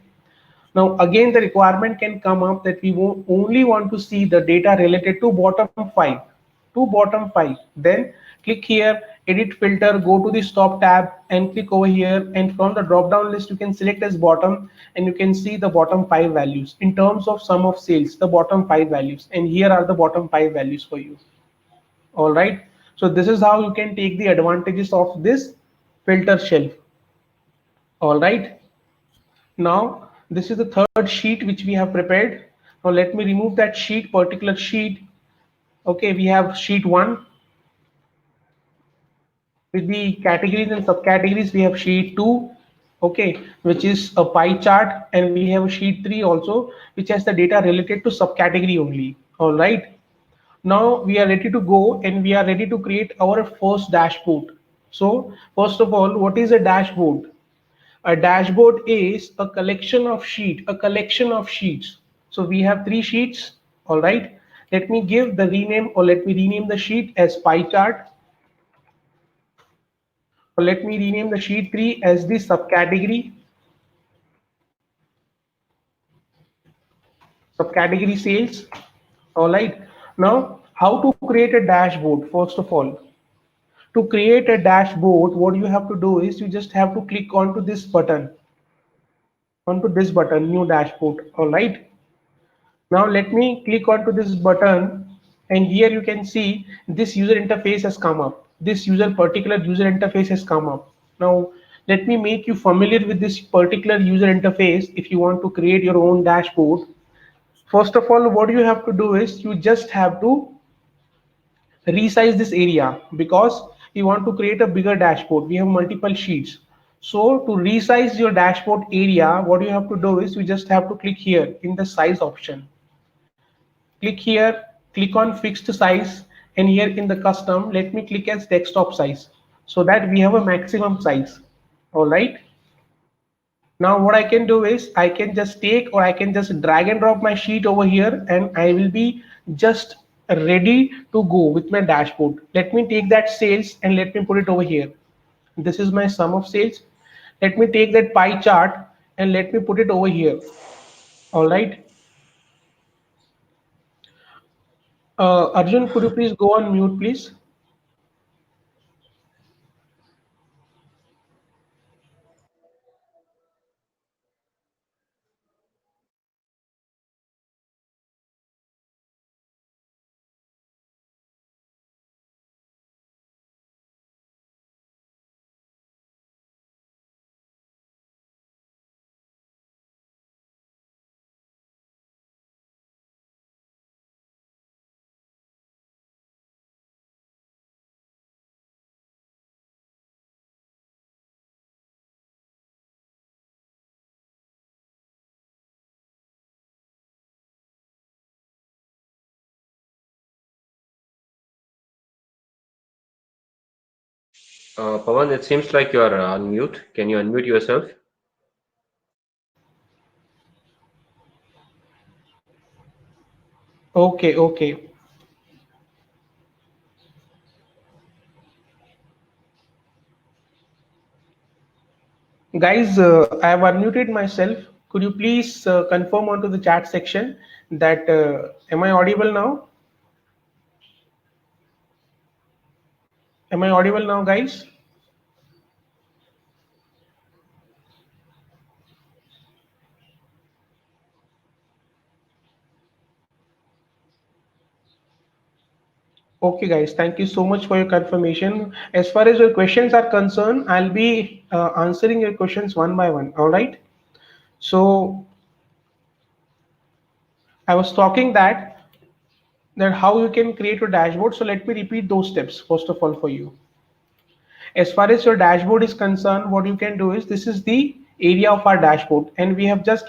Now again, the requirement can come up that we only want to see the data related to bottom 5. Then click here, edit filter, go to this top tab and click over here, and from the drop down list you can select as bottom, and you can see the bottom 5 values in terms of sum of sales, the bottom 5 values, and here are the bottom 5 values for you. All right, so this is how you can take the advantages of this filter shelf. All right, now this is the third sheet which we have prepared. Now let me remove that particular sheet. Okay, we have sheet 1 with the categories and subcategories. We have sheet 2, okay, which is a pie chart, and we have sheet 3 also, which has the data related to subcategory only. All right, now we are ready to go and we are ready to create our first dashboard. So first of all, what is a dashboard? A dashboard is a collection of sheets. So we have 3 sheets. All right, let me rename the sheet as pie chart. So let me rename the sheet 3 as the subcategory sales. All right, now how to create a dashboard? First of all, to create a dashboard, what you have to do is you just have to click onto this button, new dashboard. All right, now let me click onto this button, and here you can see this user interface has come up. Particular user interface has come up. Now let me make you familiar with this particular user interface. If you want to create your own dashboard, first of all, what you have to do is you just have to resize this area, because you want to create a bigger dashboard. We have multiple sheets. So to resize your dashboard area, what you have to do is you just have to click here in the size option. Click here, click on fixed size, and here in the custom, let me click as desktop size so that we have a maximum size. All right. Now what I can do is I can just take or I can just drag and drop my sheet over here, and I will be just ready to go with my dashboard. Let me take that sales and let me put it over here. This is my sum of sales. Let me take that pie chart and let me put it over here. All right. Arjun, could you please go on mute, please? Pawan, it seems like you are on mute. Can you unmute yourself? Okay, okay. Guys, I have unmuted myself. Could you please confirm onto the chat section that am I audible now? Am I audible now, guys? Okay, guys, thank you so much for your confirmation. As far as your questions are concerned, I'll be answering your questions one by one. All right. So I was talking that how you can create a dashboard. So let me repeat those steps first of all for you. As far as your dashboard is concerned, what you can do is this is the area of our dashboard, and we have just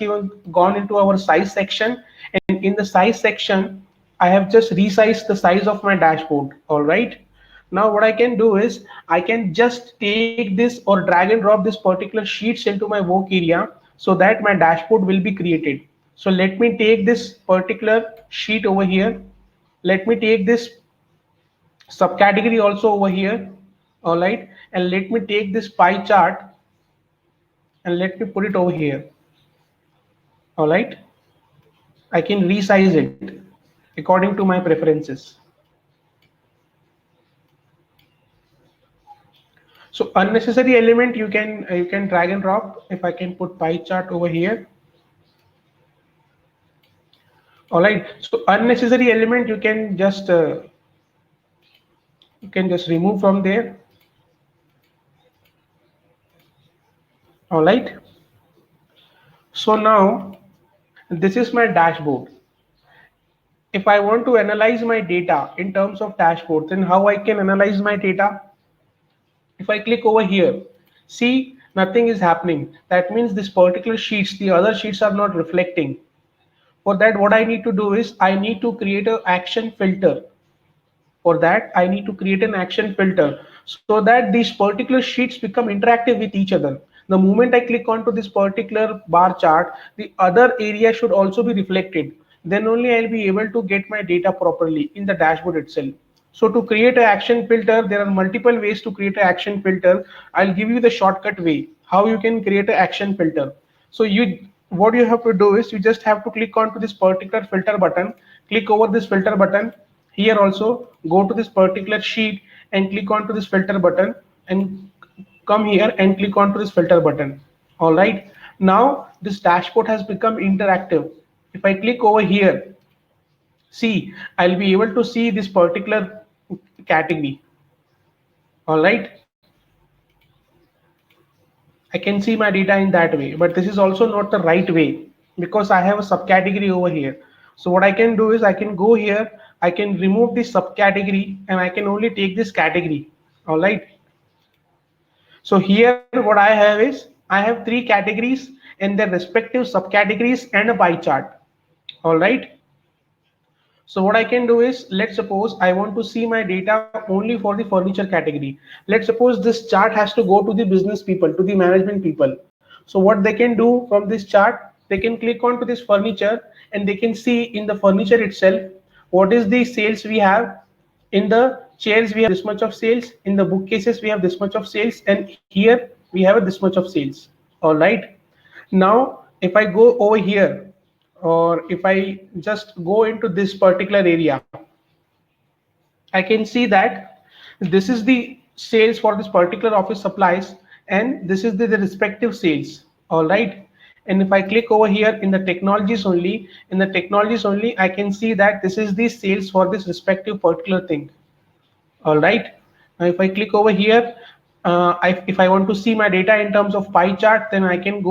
gone into our size section, and in the size section I have just resized the size of my dashboard. All right, now what I can do is I can just take this or drag and drop this particular sheets into my work area so that my dashboard will be created. So let me take this particular sheet over here. Let me take this subcategory also over here. All right, and let me take this pie chart and let me put it over here. All right, I can resize it according to my preferences. So unnecessary element you can drag and drop. If I can put pie chart over here. All right, so unnecessary element you can just remove from there. All right, so now this is my dashboard. If I want to analyze my data in terms of dashboard, then how I can analyze my data? If I click over here, see nothing is happening. That means this particular sheets, the other sheets are not reflecting. For that, what I need to do is I need to create an action filter. For that, I need to create an action filter so that these particular sheets become interactive with each other. The moment I click onto this particular bar chart, the other area should also be reflected. Then only I'll be able to get my data properly in the dashboard itself. So to create an action filter, there are multiple ways to create an action filter. I'll give you the shortcut way how you can create an action filter. So what you have to do is you just have to click onto this particular filter button, click over this filter button. Here also go to this particular sheet and click onto this filter button and come here and click onto this filter button. All right. Now this dashboard has become interactive. If I click over here, see, I'll be able to see this particular category. All right. I can see my data in that way, but this is also not the right way because I have a subcategory over here. So what I can do is I can go here, I can remove this subcategory and I can only take this category. All right. So here what I have is I have three categories and their respective subcategories and a pie chart. All right. So what I can do is, let's suppose I want to see my data only for the furniture category. Let's suppose this chart has to go to the business people, to the management people. So what they can do from this chart, they can click onto this furniture and they can see in the furniture itself what is the sales we have. In the chairs we have this much of sales, in the bookcases we have this much of sales, and here we have this much of sales. All right. Now if I go over here, or if I just go into this particular area, I can see that this is the sales for this particular office supplies, and this is the respective sales. All right. And if I click over here in the technologies only, I can see that this is the sales for this respective particular thing. All right. Now if I click over here, if I want to see my data in terms of pie chart, then I can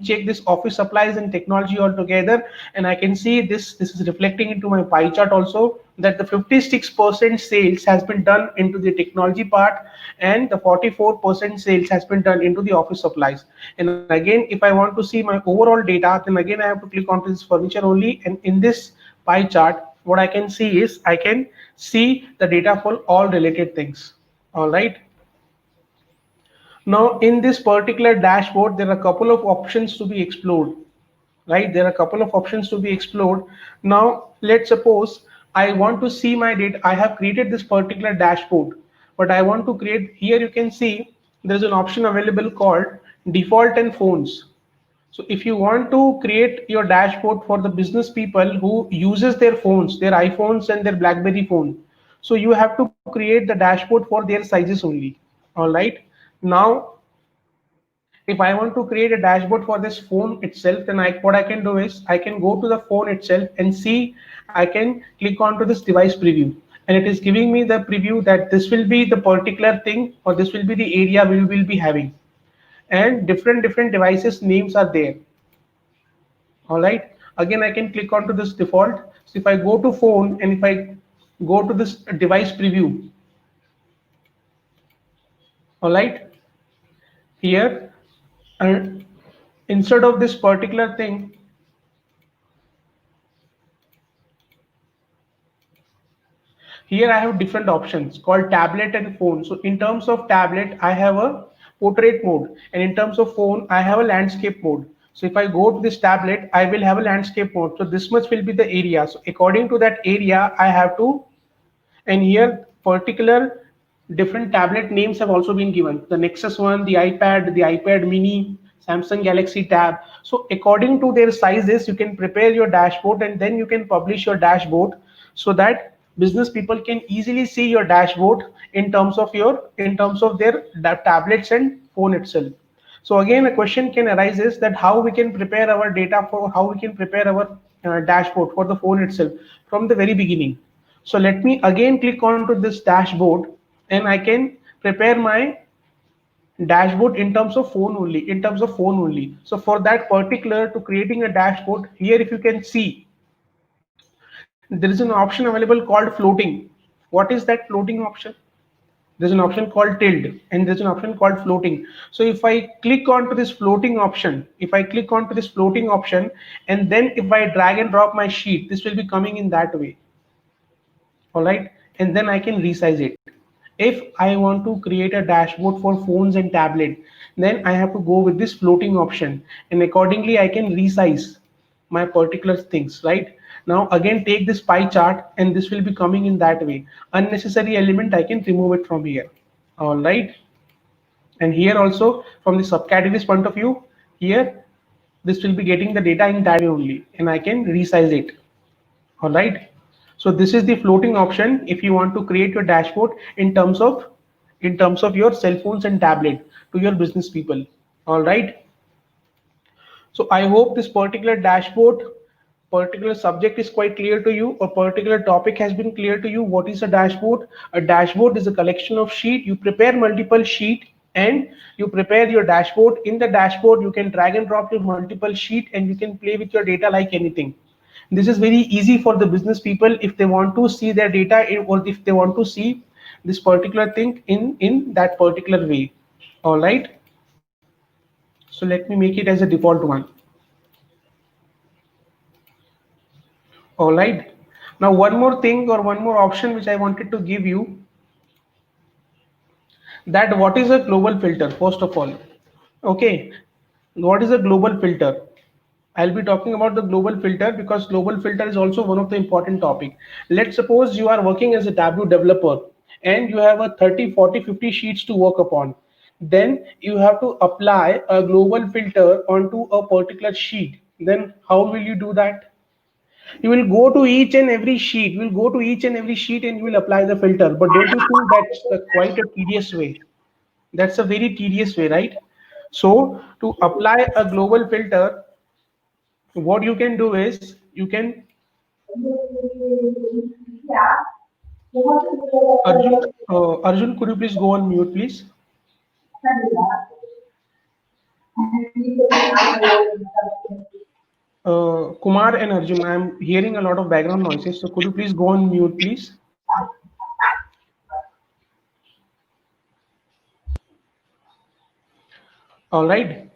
check this office supplies and technology all together, and I can see this is reflecting into my pie chart also, that the 56% sales has been done into the technology part, and the 44% sales has been done into the office supplies. And again, if I want to see my overall data, then again I have to click onto this furniture only, and in this pie chart, what I can see is I can see the data for all related things. All right. Now in this particular dashboard, there are a couple of options to be explored, right? There are a couple of options to be explored. Now let's suppose I want to see my data. I have created this particular dashboard, but I want to create, here you can see there's an option available called default and phones. So if you want to create your dashboard for the business people who uses their phones, their iPhones and their BlackBerry phone, so you have to create the dashboard for their sizes only. All right. Now, if I want to create a dashboard for this phone itself, then what I can do is I can go to the phone itself and see, I can click onto this device preview, and it is giving me the preview that this will be the particular thing, or this will be the area we will be having, and different devices names are there. All right. Again, I can click onto this default. So if I go to phone and if I go to this device preview, all right, here, and instead of this particular thing, here I have different options called tablet and phone. So in terms of tablet, I have a portrait mode, and in terms of phone, I have a landscape mode. So if I go to this tablet, I will have a landscape mode. So this much will be the area. So according to that area, I have to, and here particular different tablet names have also been given. The Nexus One, the iPad Mini, Samsung Galaxy Tab. So according to their sizes, you can prepare your dashboard, and then you can publish your dashboard so that business people can easily see your dashboard in terms of their tablets and phone itself. So again, a question can arise is that how we can prepare our data for, how we can prepare our dashboard for the phone itself from the very beginning. So let me again click onto this dashboard, and I can prepare my dashboard in terms of phone only. So for that particular, to creating a dashboard, here if you can see, there is an option available called floating. What is that floating option? There's an option called tilde, and there's an option called floating. So if I click onto this floating option, and then if I drag and drop my sheet, this will be coming in that way. All right. And then I can resize it. If I want to create a dashboard for phones and tablet, then I have to go with this floating option, and accordingly I can resize my particular things. Right. Now again, take this pie chart, and this will be coming in that way. Unnecessary element, I can remove it from here. All right. And here also, from the subcategories point of view, here this will be getting the data in that way only, and I can resize it. All right. So this is the floating option if you want to create your dashboard in terms of your cell phones and tablet to your business people. All right. So I hope this particular dashboard, particular subject is quite clear to you, or particular topic has been clear to you. What is a dashboard? A dashboard is a collection of sheet. You prepare multiple sheet and you prepare your dashboard. In the dashboard, you can drag and drop your multiple sheet, and you can play with your data like anything. This is very easy for the business people if they want to see their data or if they want to see this particular thing in that particular way. All right. So let me make it as a default one. All right. Now one more thing, or one more option which I wanted to give you, that what is a global filter first of all. Okay. What is a global filter? I'll be talking about the global filter because global filter is also one of the important topic. Let's suppose you are working as a Tableau developer and you have a 30, 40, 50 sheets to work upon. Then you have to apply a global filter onto a particular sheet. Then how will you do that? You will go to each and every sheet. You will go to each and every sheet and you will apply the filter. But don't you think that's quite a tedious way? That's a very tedious way, right? So to apply a global filter, what you can do is you can Arjun, could you please go on mute, please? Kumar and Arjun, I'm hearing a lot of background noises. So could you please go on mute, please? All right.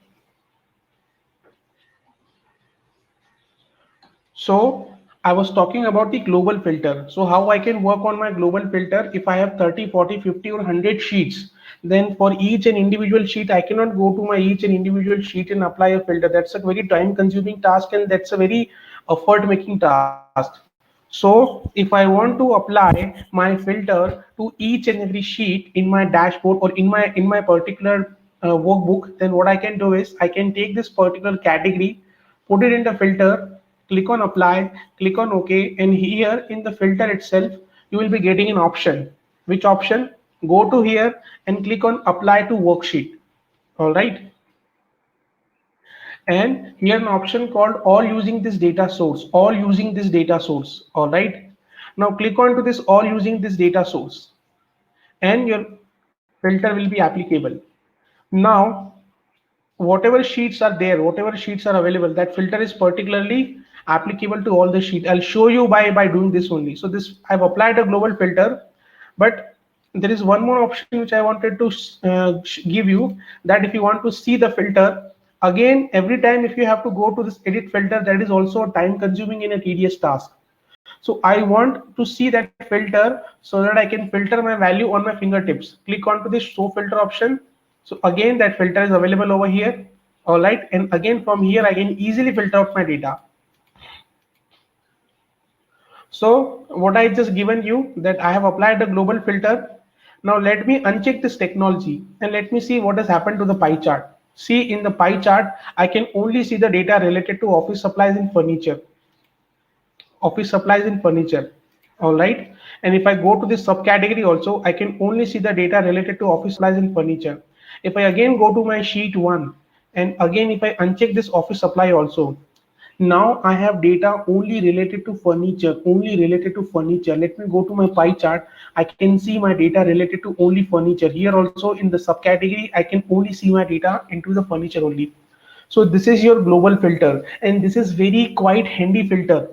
So I was talking about the global filter. So how I can work on my global filter if I have 30, 40, 50 or 100 sheets, then for each and individual sheet, I cannot go to my each and individual sheet and apply a filter. That's a very time consuming task and that's a very effort making task. So if I want to apply my filter to each and every sheet in my dashboard or in my particular workbook, then what I can do is I can take this particular category, put it in the filter, click on apply, click on OK, and here in the filter itself, you will be getting an option. Which option? Go to here and click on apply to worksheet. All right. And here an option called all using this data source, all using this data source. All right. Now click on to this all using this data source and your filter will be applicable. Now whatever sheets are there, whatever sheets are available, that filter is particularly applicable to all the sheet. I'll show you by doing this only. So this I've applied a global filter, but there is one more option which I wanted to give you, that if you want to see the filter again every time, if you have to go to this edit filter, that is also time consuming in a tedious task. So I want to see that filter so that I can filter my value on my fingertips. Click onto this show filter option. So again, that filter is available over here. All right. And again, from here, I can easily filter out my data. So what I just given you, that I have applied a global filter. Now let me uncheck this technology and let me see what has happened to the pie chart. See, in the pie chart, I can only see the data related to office supplies and furniture. Office supplies and furniture. All right. And if I go to this subcategory also, I can only see the data related to office supplies and furniture. If I again go to my sheet one, and again if I uncheck this office supply also, now I have data only related to furniture, only related to furniture. Let me go to my pie chart. I can see my data related to only furniture. Here also in the subcategory, I can only see my data into the furniture only. So this is your global filter, and this is very quite handy filter.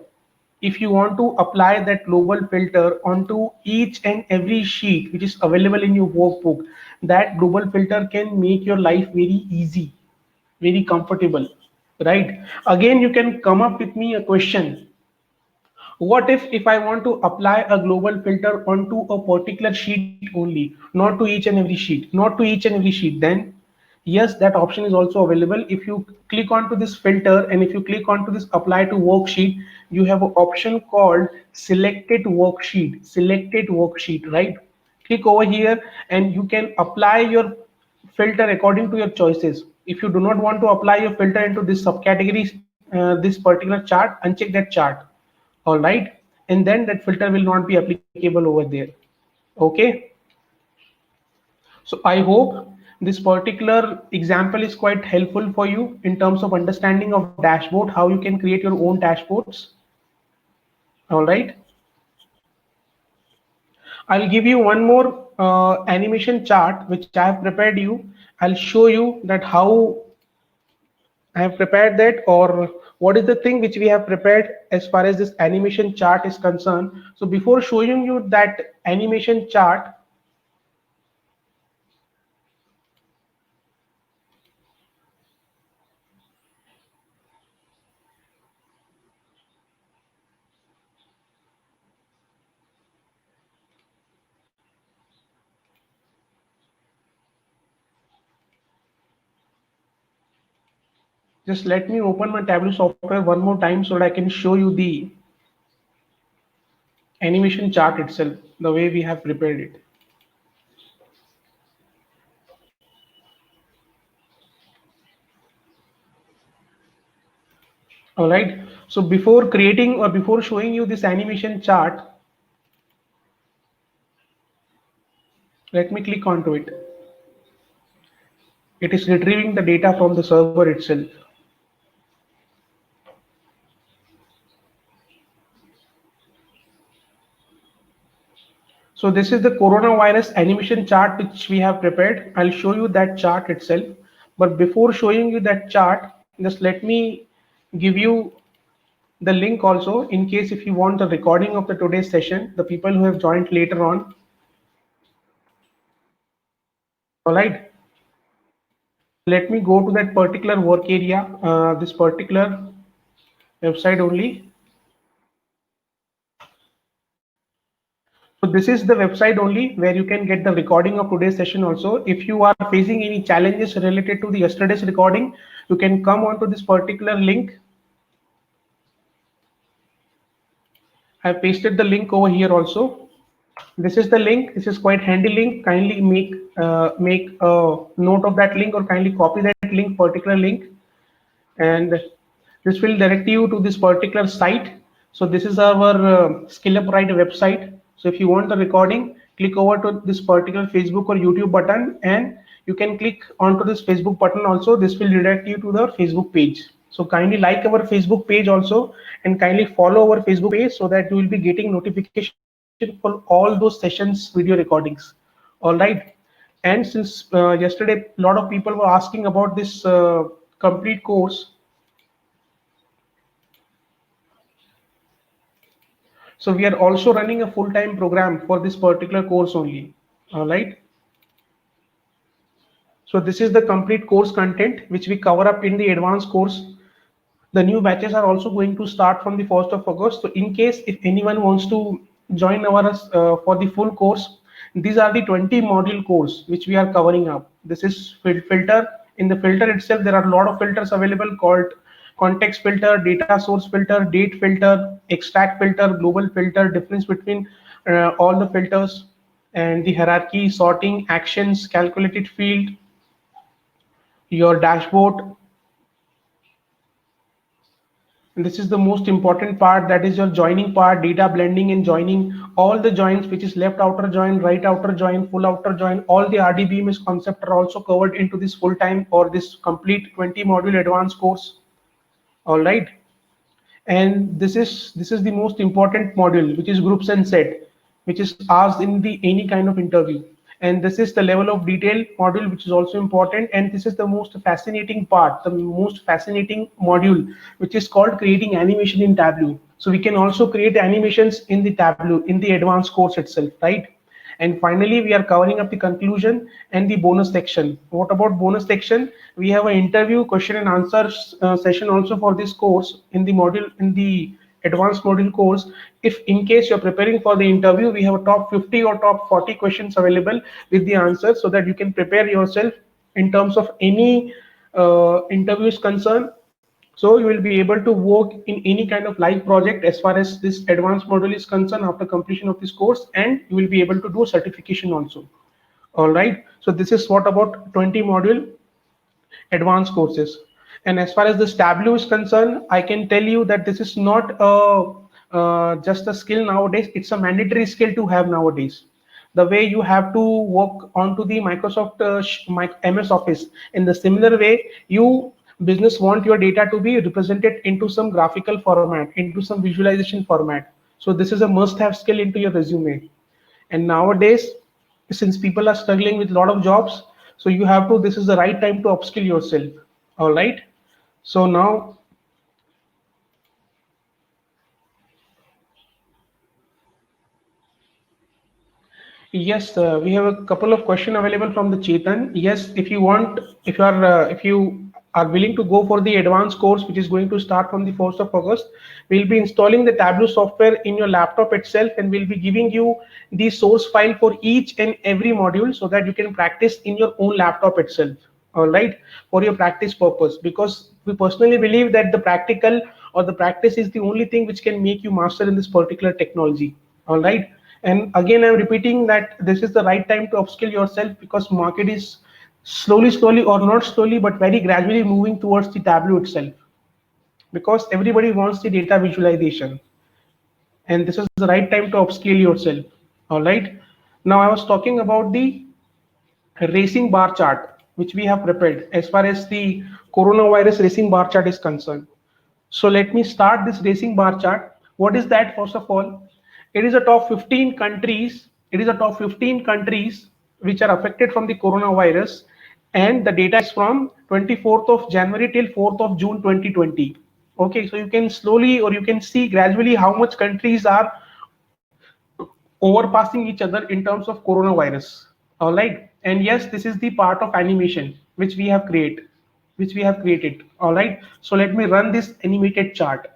If you want to apply that global filter onto each and every sheet which is available in your workbook, that global filter can make your life very easy, very comfortable, right? Again, you can come up with me a question. What if I want to apply a global filter onto a particular sheet only, not to each and every sheet, not to each and every sheet? Then yes, that option is also available. If you click onto this filter and if you click onto this apply to worksheet, you have an option called selected worksheet, right? Click over here and you can apply your filter according to your choices. If you do not want to apply your filter into this subcategory, this particular chart, uncheck that chart. All right. And then that filter will not be applicable over there. Okay. So I hope this particular example is quite helpful for you in terms of understanding of dashboard, how you can create your own dashboards. All right. I'll give you one more animation chart which I have prepared you. I'll show you that how I have prepared that, or what is the thing which we have prepared as far as this animation chart is concerned. So before showing you that animation chart, Just let me open my Tableau software one more time so that I can show you the animation chart itself, the way we have prepared it. All right. So before creating or before showing you this animation chart, let me click onto it. It is retrieving the data from the server itself. So this is the coronavirus animation chart which we have prepared. I'll show you that chart itself. But before showing you that chart, just let me give you the link also in case if you want the recording of the today's session, the people who have joined later on. All right. Let me go to that particular work area, this particular website only. So this is the website only where you can get the recording of today's session also. If you are facing any challenges related to the yesterday's recording, you can come onto this particular link. I pasted the link over here also. This is the link. This is quite handy link. Kindly make a note of that link or kindly copy that link, particular link, and this will direct you to this particular site. So this is our SkillUp-Right website. So if you want the recording, click over to this particular Facebook or YouTube button, and you can click onto this Facebook button also. This will redirect you to the Facebook page. So kindly like our Facebook page also, and kindly follow our Facebook page so that you will be getting notification for all those sessions video recordings. All right. And since yesterday a lot of people were asking about this complete course, so we are also running a full-time program for this particular course only. All right. So this is the complete course content which we cover up in the advanced course. The new batches are also going to start from the 1st of August. So in case if anyone wants to join our for the full course, these are the 20 module course which we are covering up. This is filter. In the filter itself, there are a lot of filters available called context filter, data source filter, date filter, extract filter, global filter, difference between all the filters, and the hierarchy, sorting, actions, calculated field, your dashboard. And this is the most important part, that is your joining part, data blending and joining, all the joins which is left outer join, right outer join, full outer join, all the RDBMS concept are also covered into this full-time or this complete 20 module advanced course. All right. And this is the most important module, which is groups and set, which is asked in the any kind of interview. And this is the level of detail module, which is also important. And this is the most fascinating part, the most fascinating module, which is called creating animation in Tableau. So we can also create animations in the Tableau in the advanced course itself, right? And finally, we are covering up the conclusion and the bonus section. What about bonus section? We have an interview, question and answer session also for this course in the module, in the advanced module course. If in case you're preparing for the interview, we have a top 50 or top 40 questions available with the answers, so that you can prepare yourself in terms of any interview is concerned. So you will be able to work in any kind of live project as far as this advanced module is concerned after completion of this course, and you will be able to do certification also. All right. So this is what about 20 module advanced courses. And as far as this Tableau is concerned, I can tell you that this is not just a skill nowadays. It's a mandatory skill to have nowadays. The way you have to work onto the Microsoft MS Office, in the similar way, you business want your data to be represented into some graphical format, into some visualization format. So this is a must-have skill into your resume. And nowadays, since people are struggling with a lot of jobs, so you have to, this is the right time to upskill yourself. All right. So now, yes, we have a couple of questions available from the Chetan. Yes, if you want, if you are willing to go for the advanced course, which is going to start from the 1st of August, we'll be installing the Tableau software in your laptop itself, and we'll be giving you the source file for each and every module so that you can practice in your own laptop itself. All right, for your practice purpose, because We personally believe that the practical or the practice is the only thing which can make you master in this particular technology. All right. And again, I'm repeating that this is the right time to upskill yourself, because market is slowly, or not slowly, but very gradually moving towards the Tableau itself, because everybody wants the data visualization, and this is the right time to upskill yourself. All right. Now I was talking about the racing bar chart which we have prepared as far as the coronavirus racing bar chart is concerned. So let me start this racing bar chart. What is that? First of all, it is a top 15 countries. It is a top 15 countries which are affected from the coronavirus, and the data is from 24th of January till 4th of June 2020. Okay, so you can slowly, or you can see gradually how much countries are overpassing each other in terms of coronavirus. All right. And yes, this is the part of animation which we have created. All right. So let me run this animated chart.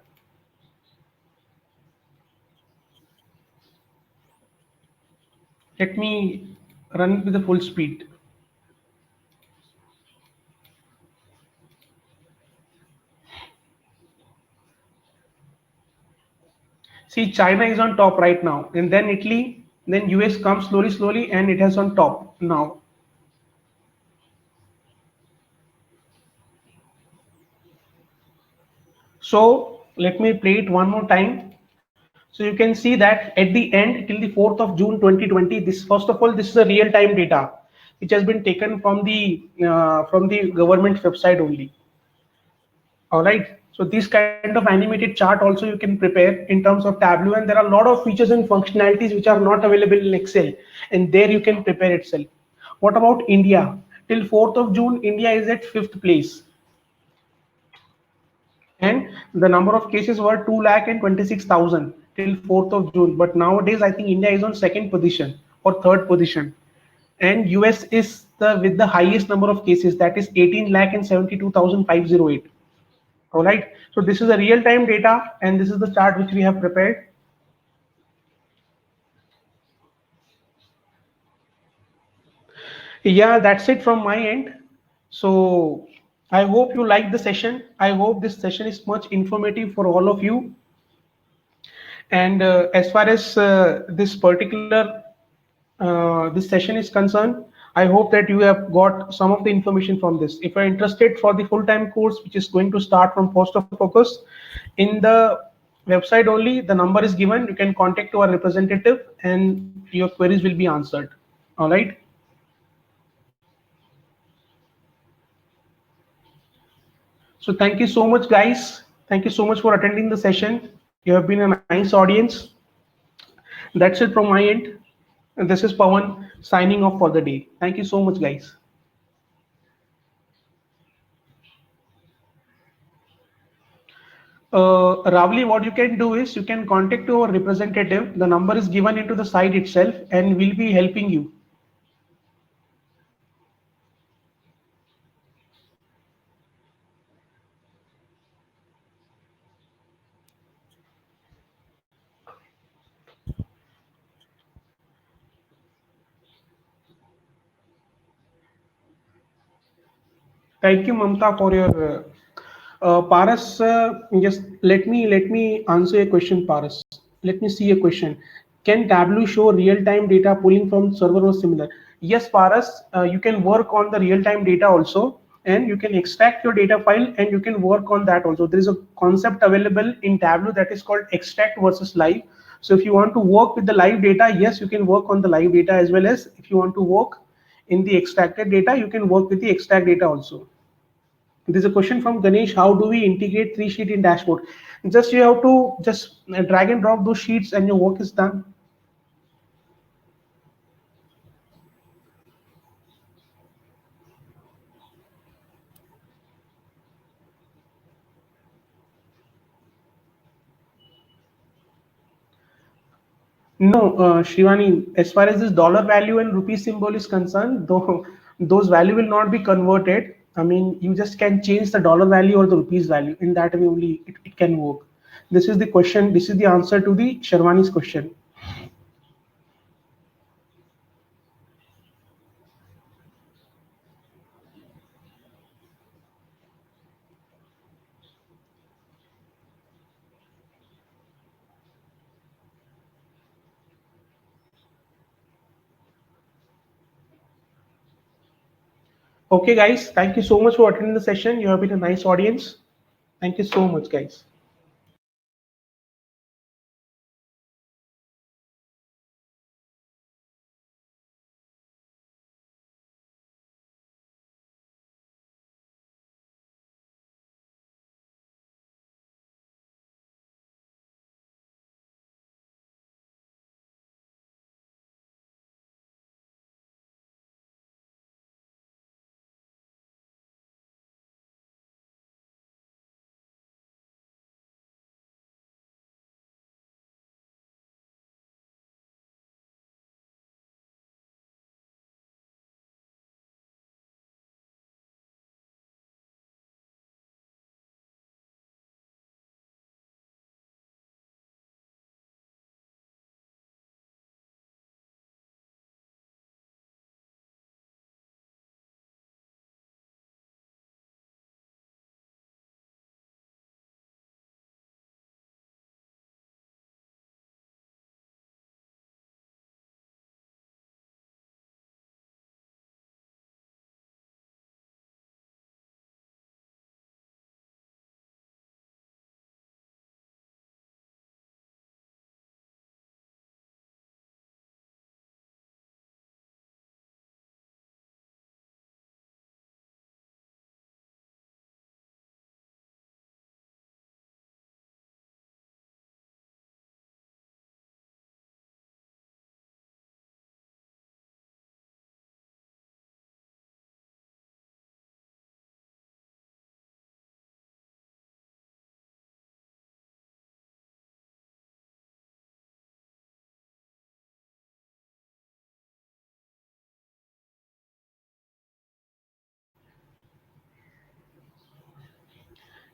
Let me run it with the full speed. See, China is on top right now, and then Italy, then US comes slowly, and it has on top now. So let me play it one more time. So you can see that at the end till the 4th of June 2020, this, first of all, this is a real time data which has been taken from the government website only. All right. So this kind of animated chart also you can prepare in terms of Tableau, and there are a lot of features and functionalities which are not available in Excel, and there you can prepare itself. What about India? Till 4th of June, India is at 5th place, and the number of cases were 2,26,000 till 4th of June. But nowadays, I think India is on second position or third position, and US is the with the highest number of cases, that is 18 lakh and 72,508. All right. So this is a real time data, and this is the chart which we have prepared. Yeah, that's it from my end. So I hope you like the session. I hope this session is much informative for all of you. And as far as this session is concerned, I hope that you have got some of the information from this. If you're interested for the full-time course, which is going to start from 1st of August, in the website only, the number is given. You can contact our representative, and your queries will be answered. All right. So thank you so much, guys. Thank you so much for attending the session. You have been a nice audience. That's it from my end. And this is Pawan signing off for the day. Thank you so much, guys. Ravli, what you can do is you can contact our representative. The number is given into the site itself, and we'll be helping you. Thank you, Mamta, for your Paras. Just let me answer a question, Paras. Let me see a question. Can Tableau show real-time data pulling from server or similar? Yes, Paras. You can work on the real-time data also, and you can extract your data file, and you can work on that also. There is a concept available in Tableau that is called extract versus live. So if you want to work with the live data, yes, you can work on the live data, as well as if you want to work in the extracted data, you can work with the extract data also. There's a question from Ganesh: how do we integrate 3 sheet in dashboard? Just you have to just drag and drop those sheets, and your work is done. No, Shivani, as far as this dollar value and rupee symbol is concerned, though those value will not be converted. I mean, you just can change the dollar value or the rupees value. In that way only it can work. This is the question. This is the answer to the Sharwani's question. Okay, guys, thank you so much for attending the session. You have been a nice audience. Thank you so much, guys.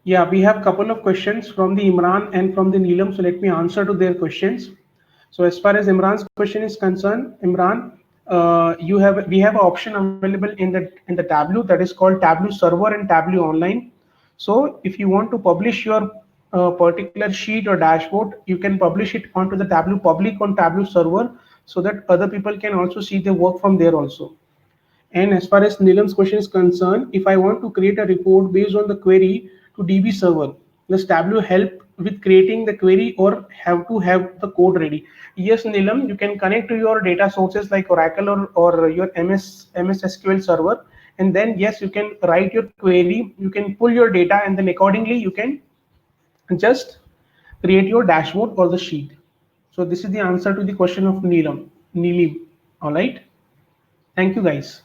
Yeah, we have a couple of questions from the Imran and from the Neelam. So let me answer to their questions. So as far as Imran's question is concerned, Imran, we have an option available in the Tableau that is called Tableau Server and Tableau Online. So if you want to publish your particular sheet or dashboard, you can publish it onto the Tableau Public on Tableau Server so that other people can also see the work from there also. And as far as Nilam's question is concerned, if I want to create a report based on the query to DB server, does Tableau help with creating the query or have to have the code ready? Yes, Nilam, you can connect to your data sources like Oracle or your MS SQL server. And then, yes, you can write your query, you can pull your data, and then accordingly, you can just create your dashboard or the sheet. So this is the answer to the question of Neelam. All right. Thank you, guys.